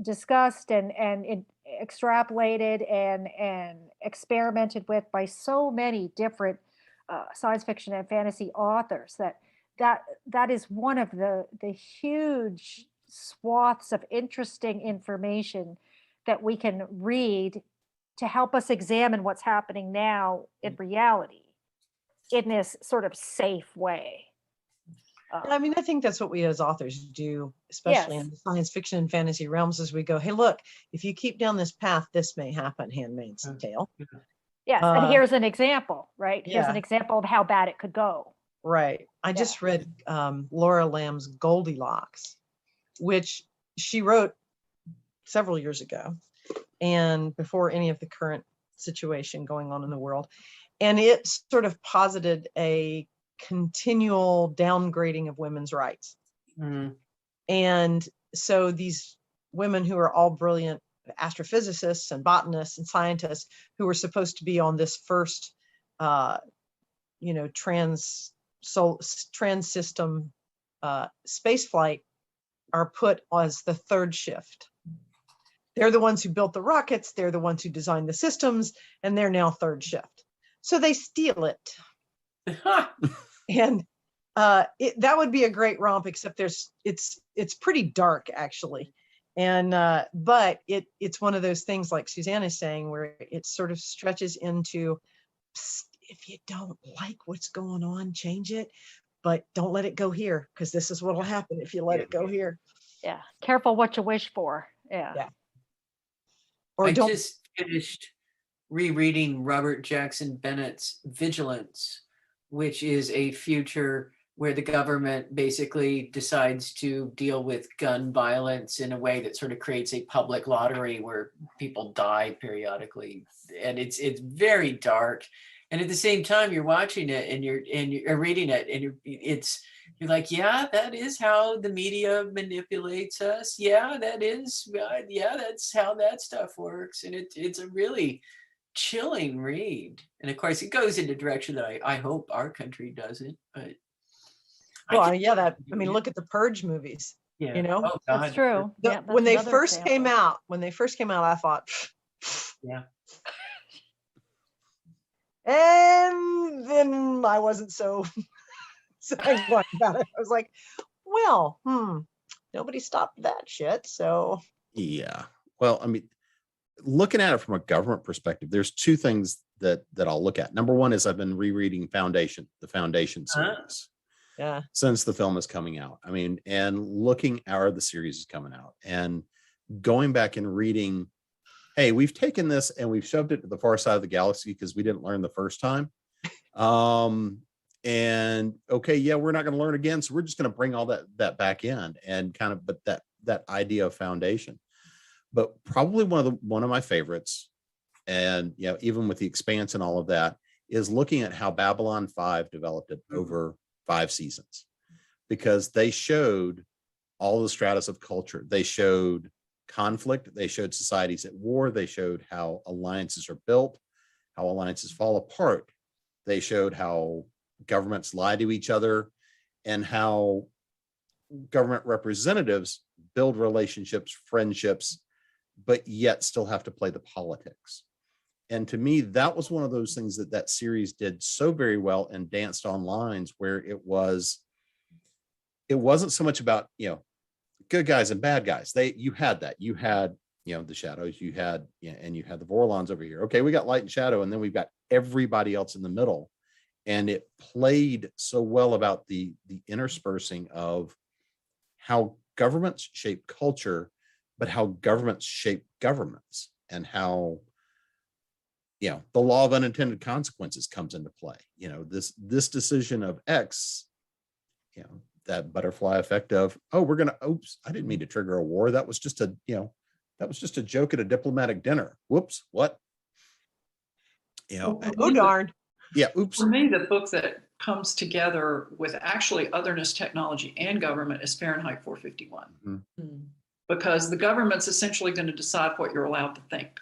discussed and extrapolated and experimented with by so many different science fiction and fantasy authors that is one of the huge swaths of interesting information that we can read to help us examine what's happening now in reality in this sort of safe way. I mean, I think that's what we as authors do, especially in the science fiction and fantasy realms, as we go, hey, look, if you keep down this path, this may happen, Handmaid's Tale. Yes, and here's an example, right? Here's an Yeah. example of how bad it could go. Right. I just read Laura Lamb's Goldilocks, which she wrote several years ago, and before any of the current situation going on in the world. And it sort of posited a continual downgrading of women's rights. Mm. And so these women who are all brilliant astrophysicists and botanists and scientists who were supposed to be on this first, trans system space flight are put as the third shift. They're the ones who built the rockets. They're the ones who designed the systems, and they're now third shift. So they steal it. And that would be a great romp, except it's pretty dark, actually. And but it's one of those things, like Suzanne is saying, where it sort of stretches into, if you don't like what's going on, change it, but don't let it go here, because this is what will happen if you let it go here. Yeah, careful what you wish for. Yeah. Or I don't. just finished rereading Robert Jackson Bennett's Vigilance, which is a future where the government basically decides to deal with gun violence in a way that sort of creates a public lottery where people die periodically. And it's very dark. And at the same time, you're watching it and you're reading it, and you're like, yeah, that is how the media manipulates us. Yeah, that's how that stuff works. And it's a really chilling read. And of course, it goes in a direction that I hope our country doesn't. But look at the Purge movies. yeah, Oh, God. That's true. When they first came out, I thought, yeah. And then I wasn't so sanguine about it. I was like, well, nobody stopped that shit. So Yeah. Well, I mean, looking at it from a government perspective, there's two things that I'll look at. Number one is I've been rereading the Foundation series yeah, since the film is coming out. I mean, and looking at the series is coming out and going back and reading, hey, we've taken this and we've shoved it to the far side of the galaxy because we didn't learn the first time. And okay, yeah, we're not going to learn again. So we're just going to bring all that back in and kind of, but that idea of foundation. But probably one of my favorites, and you know, even with the Expanse and all of that, is looking at how Babylon 5 developed it over 5 seasons, because they showed all the stratus of culture. They showed conflict. They showed societies at war. They showed how alliances are built, how alliances fall apart. They showed how governments lie to each other and how government representatives build relationships, friendships, but yet still have to play the politics. And to me, that was one of those things that series did so very well and danced on lines where it wasn't so much about, you know, good guys and bad guys. You had you know, the shadows, you had the Vorlons over here. Okay, we got light and shadow, and then we've got everybody else in the middle. And it played so well about the interspersing of how governments shape culture, but how governments shape governments, and how, you know, the law of unintended consequences comes into play. You know, this decision of X, you know, that butterfly effect of, oh, oops, I didn't mean to trigger a war. That was just a joke at a diplomatic dinner. Whoops, what? You know, oh darn. Yeah, oops. For me, the book that comes together with actually otherness, technology, and government is Fahrenheit 451. Mm-hmm. Because the government's essentially going to decide what you're allowed to think.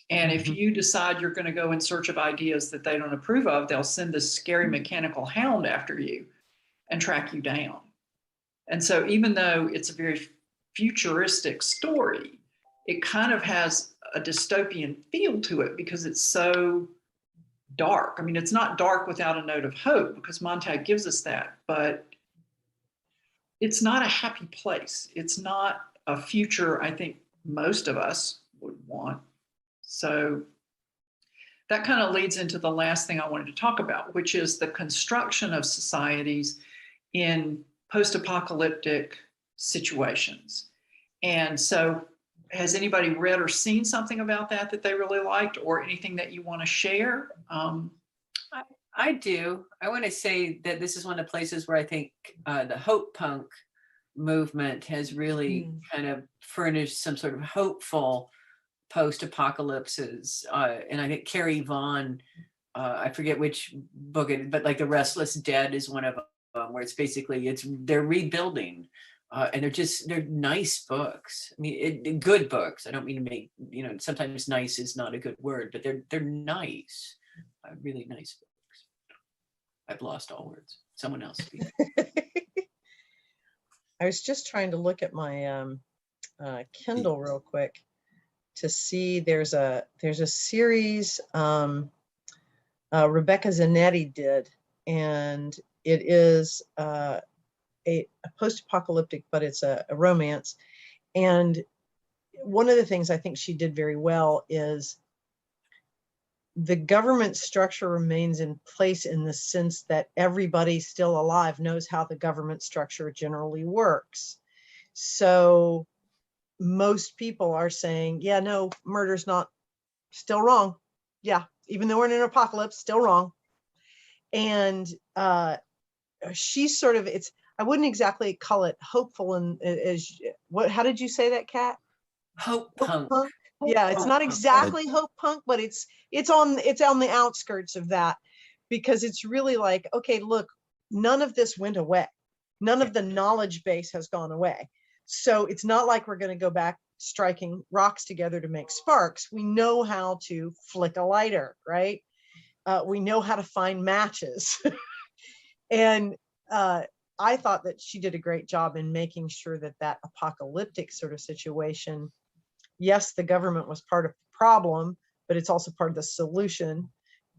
And if you decide you're going to go in search of ideas that they don't approve of, they'll send this scary mechanical hound after you and track you down. And so even though it's a very futuristic story, it kind of has a dystopian feel to it because it's so dark. I mean, it's not dark without a note of hope, because Montag gives us that, but it's not a happy place. It's not a future I think most of us would want. So that kind of leads into the last thing I wanted to talk about, which is the construction of societies in post-apocalyptic situations. And so has anybody read or seen something about that they really liked, or anything that you want to share? I do. I want to say that this is one of the places where I think the hope punk movement has really kind of furnished some sort of hopeful post-apocalypses. And I think Carrie Vaughn, I forget which book but like The Restless Dead is one of them, where it's basically they're rebuilding. And they're nice books. I mean, good books. I don't mean to make, you know, sometimes nice is not a good word, but they're nice, really nice books. I've lost all words. Someone else speak. I was just trying to look at my Kindle real quick to see there's a series Rebecca Zanetti did, and it is a post-apocalyptic, but it's a romance. And one of the things I think she did very well is the government structure remains in place in the sense that everybody still alive knows how the government structure generally works. So most people are saying, yeah, no, murder's not still wrong. Yeah, even though we're in an apocalypse, still wrong. And she's sort of, I wouldn't exactly call it hopeful. And how did you say that, Kat? Hope punk. Yeah, it's not exactly hope punk, but it's on the outskirts of that, because it's really like, okay, look, none of this went away. None of the knowledge base has gone away. So it's not like we're going to go back striking rocks together to make sparks. We know how to flick a lighter, right? We know how to find matches. And I thought that she did a great job in making sure that apocalyptic sort of situation, yes, the government was part of the problem, but it's also part of the solution.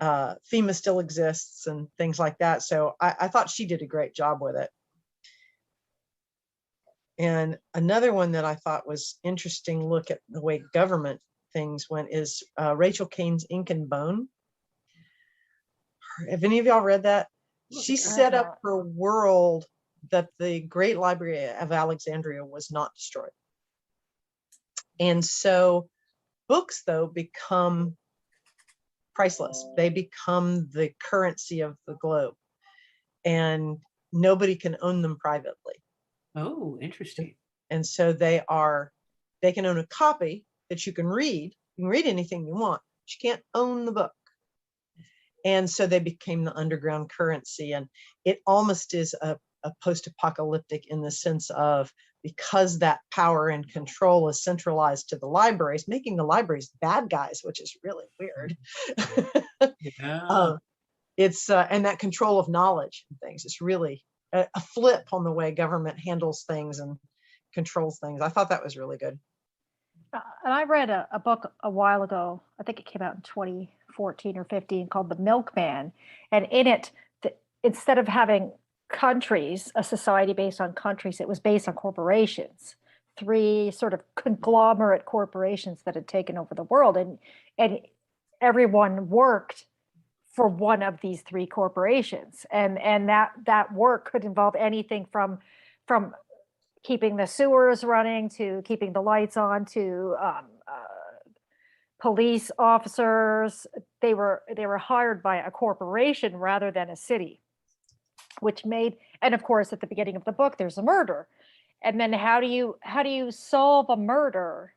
FEMA still exists and things like that. So I thought she did a great job with it. And another one that I thought was interesting look at the way government things went is Rachel Kane's Ink and Bone. Have any of y'all read that? She set up her world that the Great Library of Alexandria was not destroyed. And so books, though, become priceless. They become the currency of the globe, and nobody can own them privately. Oh, interesting. And so they can own a copy that you can read. You can read anything you want, but you can't own the book. And so they became the underground currency. And it almost is a post-apocalyptic in the sense of, because that power and control is centralized to the libraries, making the libraries bad guys, which is really weird. Yeah. It's and that control of knowledge and things is really a flip on the way government handles things and controls things. I thought that was really good. And I read a book a while ago, I think it came out in 2014 or 15, called The Milkman. And in it, instead of having countries, a society based on countries, it was based on corporations, 3 sort of conglomerate corporations that had taken over the world. And everyone worked for one of these 3 corporations. And that work could involve anything from keeping the sewers running to keeping the lights on to police officers. They were hired by a corporation rather than a city, which made, and of course at the beginning of the book there's a murder. And then how do you solve a murder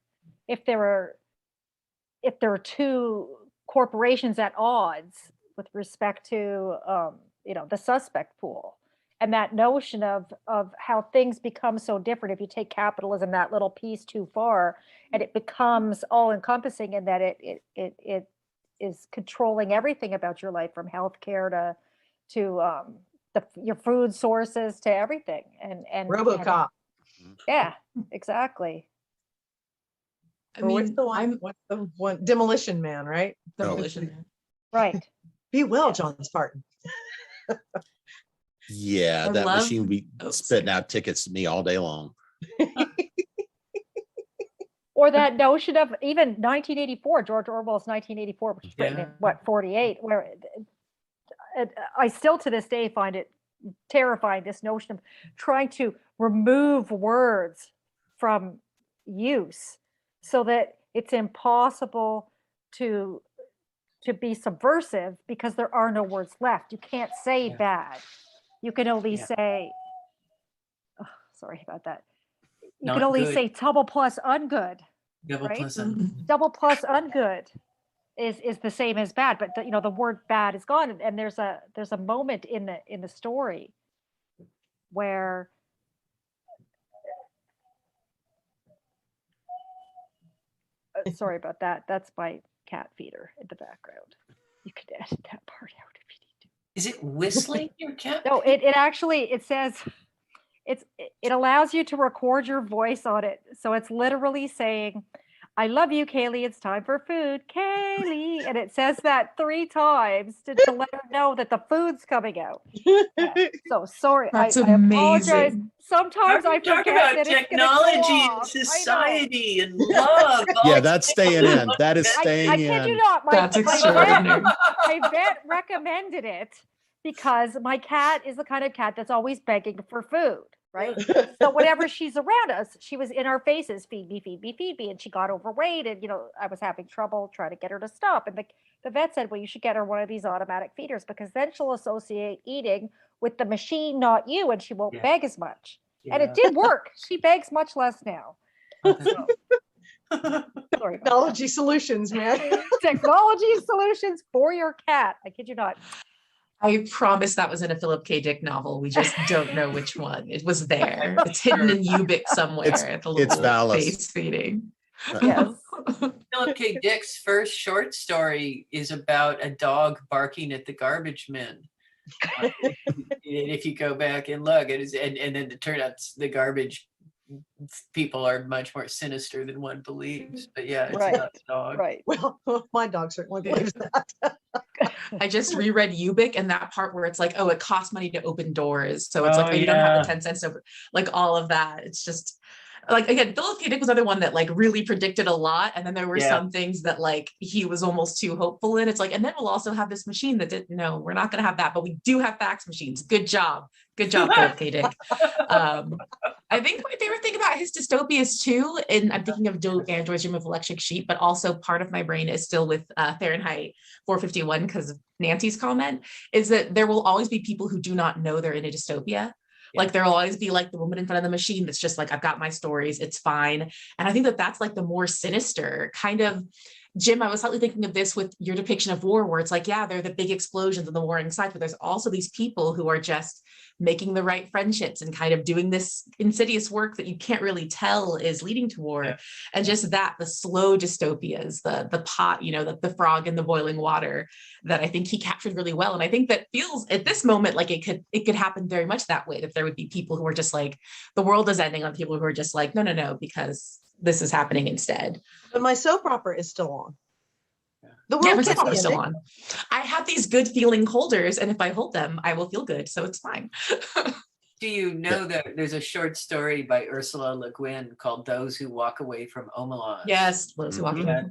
if there are 2 corporations at odds with respect to the suspect pool? And that notion of how things become so different if you take capitalism that little piece too far, and it becomes all encompassing, and that it is controlling everything about your life, from healthcare to your food sources to everything. And RoboCop. Yeah, exactly. What's the one? Demolition Man, right? Demolition Man. Right. Be well, John Spartan. Yeah, that machine will be spitting out tickets to me all day long. Or that notion of even 1984, George Orwell's 1984, which was written in 48, where I still to this day find it terrifying, this notion of trying to remove words from use so that it's impossible to be subversive, because there are no words left. You can't say bad. You can only say, sorry about that. You can only say double plus ungood. Double right? plus ungood. Double plus ungood is the same as bad, but the word bad is gone. And there's a moment in the story where sorry about that. That's my cat feeder in the background. You could edit that part out if you need to. Is it whistling, your cat? No, it actually, it says it allows you to record your voice on it. So it's literally saying, "I love you, Kaylee. It's time for food, Kaylee." And it says that 3 times to let her know that the food's coming out. Yeah. So sorry. That's I apologize. amazing. Sometimes I talk forget about that technology it's and gonna go off. society and love. Yeah, that's staying in. That is I staying kid you in. not. That's extraordinary. My vet recommended it because my cat is the kind of cat that's always begging for food, right? So whenever she's around us, she was in our faces, feed me, feed me, feed me. And she got overweight, and I was having trouble trying to get her to stop. And the vet said, well, you should get her one of these automatic feeders, because then she'll associate eating with the machine, not you, and she won't beg as much. And it did work. She begs much less now. So, sorry. Technology solutions, man. Technology solutions for your cat. I kid you not. I promise that was in a Philip K. Dick novel. We just don't know which one. It was there. It's hidden in Ubik somewhere at the it's little Valis. face feeding. Yes. Philip K. Dick's first short story is about a dog barking at the garbage men. If you go back and look, it is, and then it turned out the garbage people are much more sinister than one believes. But yeah, it's Right. about the dog. Right. Well, my dog certainly believes that. I just reread Ubik, and that part where it's like, oh, it costs money to open doors. So it's Oh, like, oh, you don't have the yeah. 10 cents over, like all of that. It's just like, again, Philip K. Dick was another one that like really predicted a lot. And then there were Yeah. some things that like he was almost too hopeful in. It's like, and then we'll also have this machine that didn't know, we're not going to have that, but we do have fax machines. Good job. Good job, Philip K. Dick. I think my favorite thing about his dystopias too, and I'm thinking of Android's Dream of Electric Sheep, but also part of my brain is still with Fahrenheit 451 because of Nancy's comment, is that there will always be people who do not know they're in a dystopia. Like there will always be like the woman in front of the machine that's just like, I've got my stories, it's fine. And I think that that's like the more sinister kind of, Jim, I was slightly thinking of this with your depiction of war, where it's like, yeah, they're the big explosions and the warring sides, but there's also these people who are just making the right friendships and kind of doing this insidious work that you can't really tell is leading to war. Yeah. And just that, the slow dystopias, the pot, you know, the frog in the boiling water, that I think he captured really well. And I think that feels at this moment like it could happen very much that way, that there would be people who are just like, the world is ending, on people who are just like, no, because this is happening instead. But my soap opera is still on. The Yeah, world my can't soap be opera's still ending. on. I have these good feeling holders, and if I hold them, I will feel good. So it's fine. Do you know that there's a short story by Ursula Le Guin called Those Who Walk Away from Omelas? Yes, those who walk Mhm. away.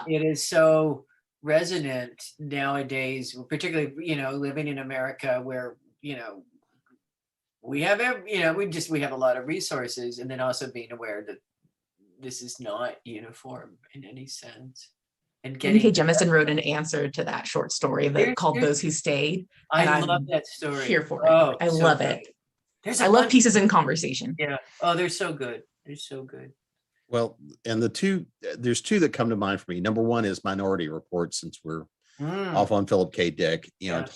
It is so resonant nowadays, particularly, you know, living in America where, you know, we have, we have a lot of resources, and then also being aware that this is not uniform in any sense. And N.K. getting, Jemisin wrote an answer to that short story that called There's- Those Who Stayed. I and love I'm that story. Here for it. Oh, I so love good. it. There's I a love bunch- pieces in conversation. Yeah. Oh, they're so good. They're so good. Well, and there's two that come to mind for me. Number one is Minority Report, since we're off on Philip K. Dick,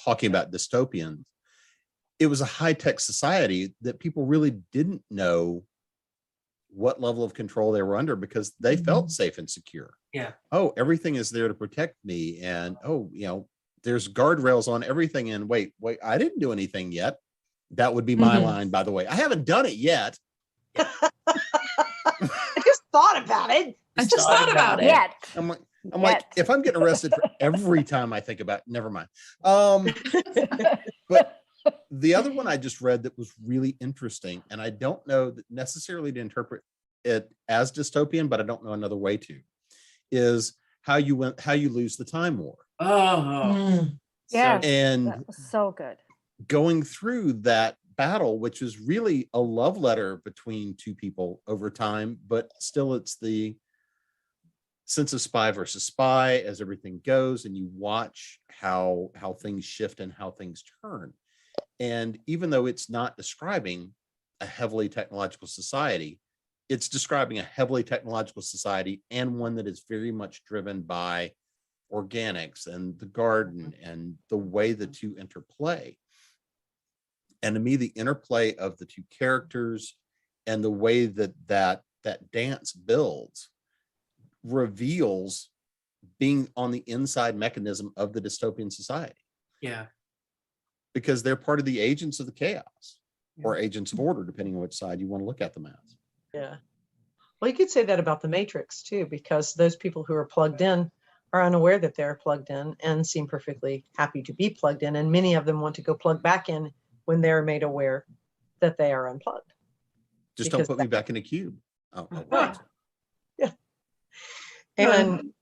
talking about dystopians. It was a high-tech society that people really didn't know what level of control they were under, because they felt safe and secure. Yeah. Oh, everything is there to protect me. And there's guardrails on everything. And wait, I didn't do anything yet. That would be my line, by the way. I haven't done it yet. I just thought about it. I just thought about it. Yet. I'm like, if I'm getting arrested for every time I think about it, never mind. But the other one I just read that was really interesting, and I don't know necessarily to interpret it as dystopian, but I don't know another way to, is how you lose the time war. Oh, Yes. And That was so good. going through that battle, which is really a love letter between two people over time, but still it's the sense of spy versus spy as everything goes, and you watch how things shift and how things turn. And even though it's not describing a heavily technological society, it's describing a heavily technological society, and one that is very much driven by organics and the garden and the way the two interplay. And to me, the interplay of the two characters and the way that dance builds reveals being on the inside mechanism of the dystopian society. Yeah. Because they're part of the agents of the chaos or agents of order, depending on which side you want to look at them as. Yeah. Well, you could say that about the Matrix too, because those people who are plugged in are unaware that they're plugged in and seem perfectly happy to be plugged in. And many of them want to go plug back in when they're made aware that they are unplugged. Just don't put me back in a cube. Right. Yeah. And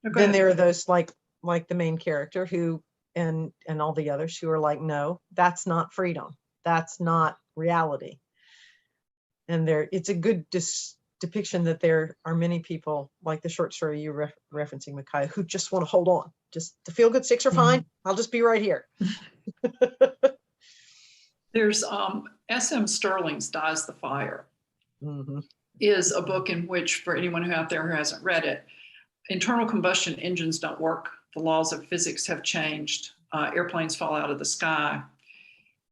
then there are those like the main character who and all the others who are like, no, that's not freedom. That's not reality. And it's a good depiction that there are many people, like the short story you referencing, Micaiah, who just want to hold on. Just the feel good sticks are fine. I'll just be right here. There's S.M. Sterling's Dies the Fire. Is a book in which, for anyone who out there who hasn't read it, internal combustion engines don't work. The laws of physics have changed. Airplanes fall out of the sky.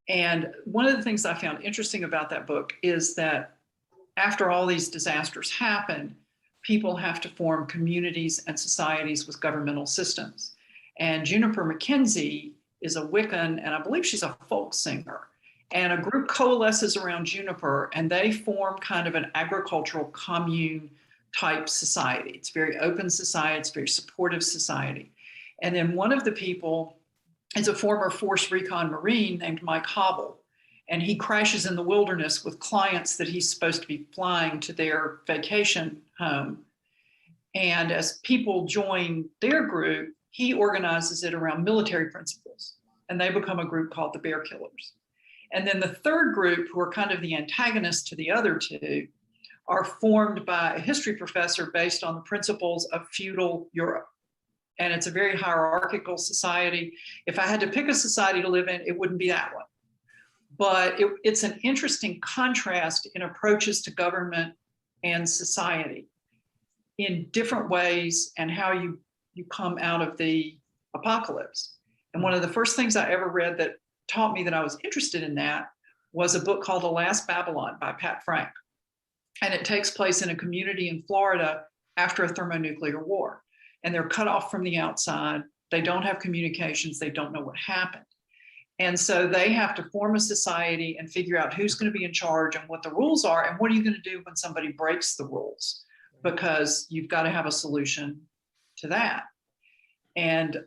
And one of the things I found interesting about that book is that after all these disasters happen, people have to form communities and societies with governmental systems. And Juniper McKenzie is a Wiccan, and I believe she's a folk singer. And a group coalesces around Juniper, and they form kind of an agricultural commune type society. It's a very open society. It's a very supportive society. And then one of the people is a former Force Recon Marine named Mike Hobble. And he crashes in the wilderness with clients that he's supposed to be flying to their vacation home. And as people join their group, he organizes it around military principles. And they become a group called the Bear Killers. And then the third group, who are kind of the antagonists to the other two, are formed by a history professor based on the principles of feudal Europe. And it's a very hierarchical society. If I had to pick a society to live in, it wouldn't be that one. But it's an interesting contrast in approaches to government and society in different ways, and how you come out of the apocalypse. And one of the first things I ever read that taught me that I was interested in that was a book called The Last Babylon by Pat Frank. And it takes place in a community in Florida after a thermonuclear war. And they're cut off from the outside. They don't have communications. They don't know what happened. And so they have to form a society and figure out who's going to be in charge and what the rules are. And what are you going to do when somebody breaks the rules? Because you've got to have a solution to that. And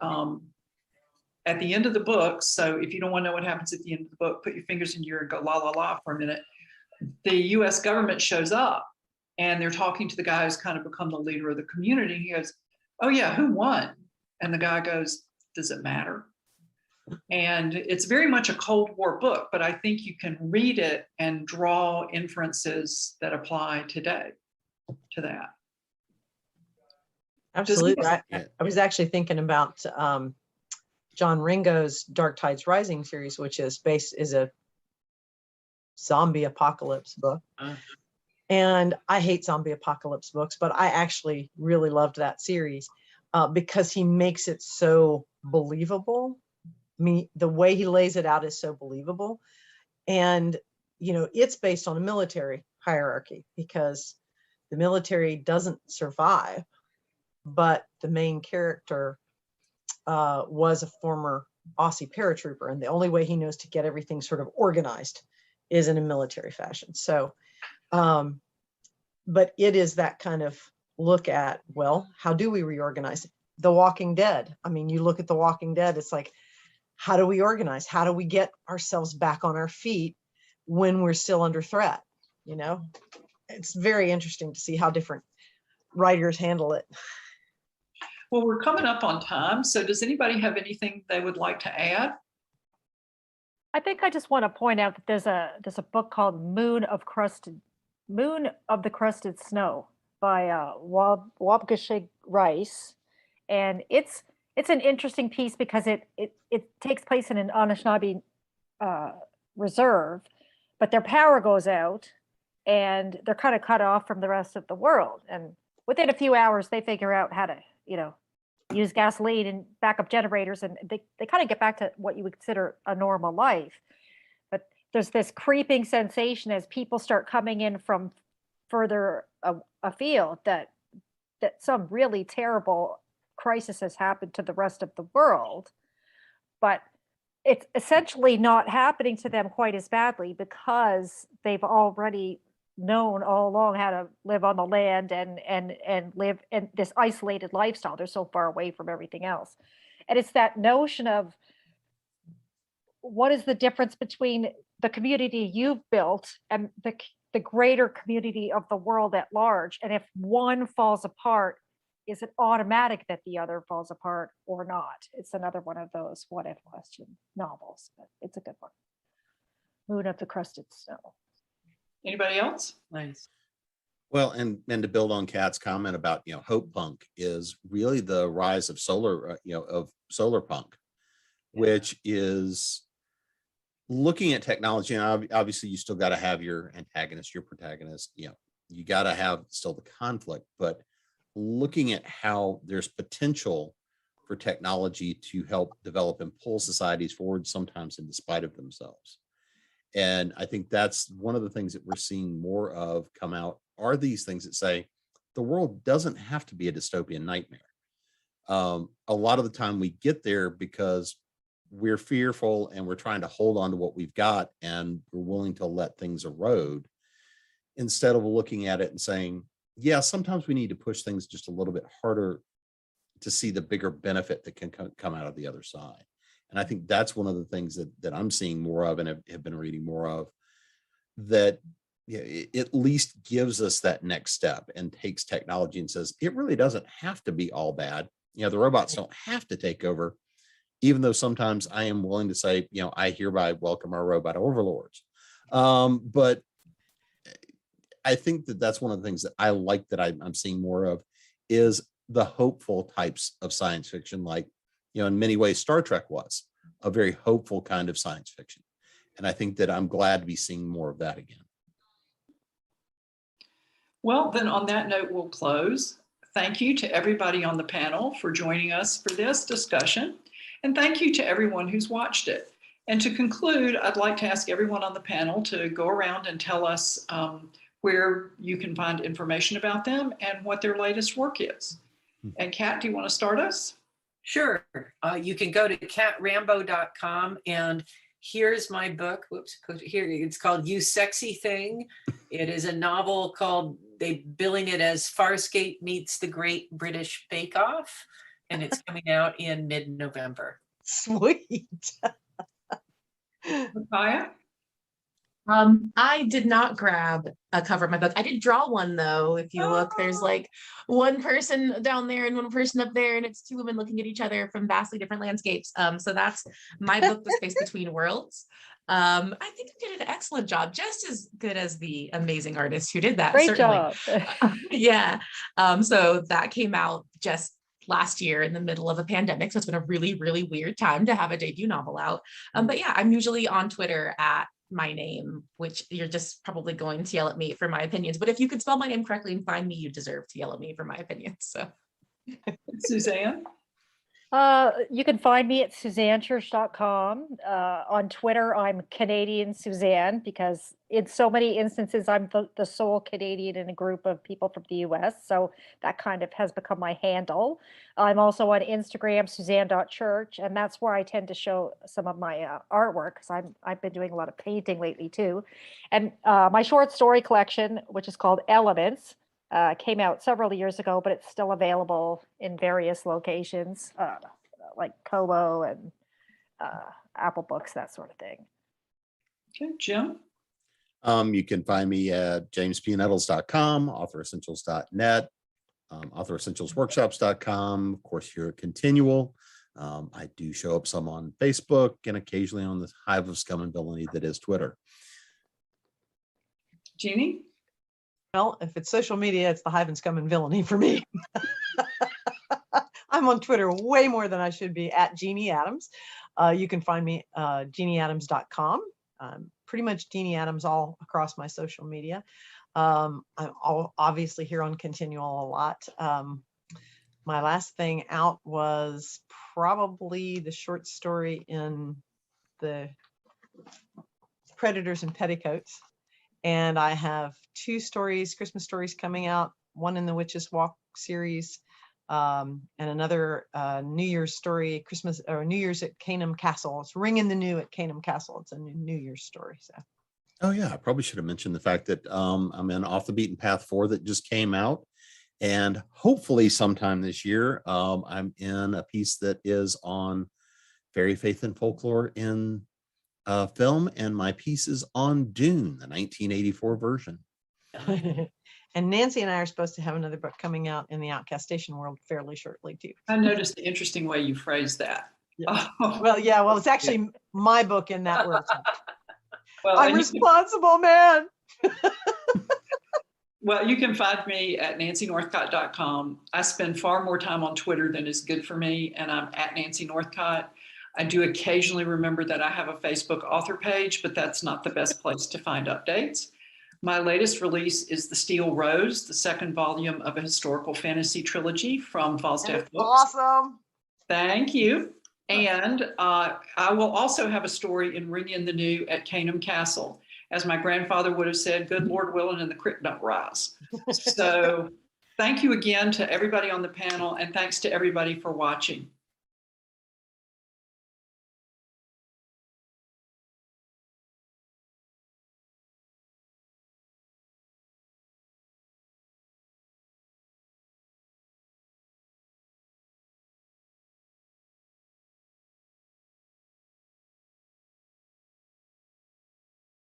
at the end of the book, so if you don't want to know what happens at the end of the book, put your fingers in your ear and go la la la for a minute. The US government shows up and they're talking to the guy who's kind of become the leader of the community. He goes, "Oh yeah, who won?" And the guy goes, "Does it matter?" And it's very much a Cold War book, but I think you can read it and draw inferences that apply today to that. Absolutely. I was actually thinking about John Ringo's Dark Tides Rising series, which is a zombie apocalypse book. And I hate zombie apocalypse books, but I actually really loved that series because he makes it so believable. I mean, the way he lays it out is so believable. And, you know, it's based on a military hierarchy because the military doesn't survive, but the main character was a former Aussie paratrooper. And the only way he knows to get everything sort of organized is in a military fashion. So, but it is that kind of look at, well, how do we reorganize? The Walking Dead. I mean, you look at The Walking Dead, it's like, how do we organize? How do we get ourselves back on our feet when we're still under threat? You know, it's very interesting to see how different writers handle it. Well, we're coming up on time. So does anybody have anything they would like to add? I think I just want to point out that there's a book called Moon of the Crusted Snow by Waubgeshig Rice, and it's an interesting piece because it takes place in an Anishinaabe reserve, but their power goes out and they're kind of cut off from the rest of the world. And within a few hours, they figure out how to, you know, use gasoline and backup generators, and they kind of get back to what you would consider a normal life. But there's this creeping sensation as people start coming in from further afield that some really terrible crisis has happened to the rest of the world, but it's essentially not happening to them quite as badly because they've already known all along how to live on the land and live in this isolated lifestyle. They're so far away from everything else. And it's that notion of what is the difference between the community you've built and the greater community of the world at large. And if one falls apart, is it automatic that the other falls apart or not? It's another one of those what if question novels, but it's a good one. Moon of the Crusted Snow. Anybody else? Nice. Well, and to build on Kat's comment about, you know, hope punk is really the rise of solar punk, which is looking at technology. And obviously you still got to have your antagonist, your protagonist, you know, you got to have still the conflict, but looking at how there's potential for technology to help develop and pull societies forward, sometimes in despite of themselves. And I think that's one of the things that we're seeing more of come out are these things that say the world doesn't have to be a dystopian nightmare. A lot of the time we get there because we're fearful and we're trying to hold on to what we've got and we're willing to let things erode instead of looking at it and saying, yeah, sometimes we need to push things just a little bit harder to see the bigger benefit that can come out of the other side. And I think that's one of the things that I'm seeing more of and have been reading more of, that it at least gives us that next step and takes technology and says, it really doesn't have to be all bad. The robots don't have to take over, even though sometimes I am willing to say, I hereby welcome our robot overlords. But I think that that's one of the things that I like that I'm seeing more of is the hopeful types of science fiction, like, in many ways, Star Trek was a very hopeful kind of science fiction. And I think that I'm glad to be seeing more of that again. Well, then on that note, we'll close. Thank you to everybody on the panel for joining us for this discussion. And thank you to everyone who's watched it. And to conclude, I'd like to ask everyone on the panel to go around and tell us where you can find information about them and what their latest work is. And Kat, do you want to start us? Sure. You can go to catrambo.com, and here's my book. Whoops, here it's called You Sexy Thing. It is a novel called, they billing it as Farscape meets the Great British Bake Off, and it's coming out in mid-November. Sweet. Micaiah? I did not grab a cover of my book. I did draw one though. If you look, there's like one person down there and one person up there, and it's two women looking at each other from vastly different landscapes. So that's my book, The Space Between Worlds. I think I did an excellent job, just as good as the amazing artist who did that. Great certainly. job. Yeah. So that came out just last year in the middle of a pandemic. So it's been a really, really weird time to have a debut novel out. But yeah, I'm usually on Twitter at my name, which you're just probably going to yell at me for my opinions. But if you could spell my name correctly and find me, you deserve to yell at me for my opinions. So Suzanne? You can find me at SuzanneChurch.com. On Twitter, I'm Canadian Suzanne, because in so many instances, I'm the sole Canadian in a group of people from the US. So that kind of has become my handle. I'm also on Instagram, Suzanne.Church, and that's where I tend to show some of my artwork, because I've been doing a lot of painting lately too. And my short story collection, which is called Elements, came out several years ago, but it's still available in various locations, like Kobo and Apple Books, that sort of thing. Okay, Jim? You can find me at jamespnettles.com, authoressentials.net, authoressentialsworkshops.com, of course, here at ConTinual. I do show up some on Facebook and occasionally on the hive of scum and villainy that is Twitter. Jeannie? Well, if it's social media, it's the hive and scum and villainy for me. I'm on Twitter way more than I should be, at Jeannie Adams. You can find me jeannieadams.com. Pretty much Jeannie Adams all across my social media. I'm obviously here on ConTinual a lot. My last thing out was probably the short story in the Predators and Petticoats. And I have two stories, Christmas stories coming out, one in the Witches Walk series, and another New Year's story, Christmas or New Year's at Canham Castle. It's Ringing the New at Canham Castle. It's a New Year's story. So. Oh yeah, I probably should have mentioned the fact that I'm in Off the Beaten Path 4 that just came out. And hopefully sometime this year, I'm in a piece that is on fairy faith and folklore in film, and my piece is on Dune, the 1984 version. And Nancy and I are supposed to have another book coming out in the Outcast Station world fairly shortly too. I noticed the interesting way you phrased that. Yeah. Well, yeah, well, it's actually my book in that world. Well, I'm responsible, man. Well, you can find me at nancynorthcott.com. I spend far more time on Twitter than is good for me, and I'm at Nancy Northcott. I do occasionally remember that I have a Facebook author page, but that's not the best place to find updates. My latest release is The Steel Rose, the second volume of a historical fantasy trilogy from Falstaff Books. Awesome. Thank you. And I will also have a story in Ringing the New at Canham Castle. As my grandfather would have said, good Lord willing, and the creek don't rise. So thank you again to everybody on the panel, and thanks to everybody for watching.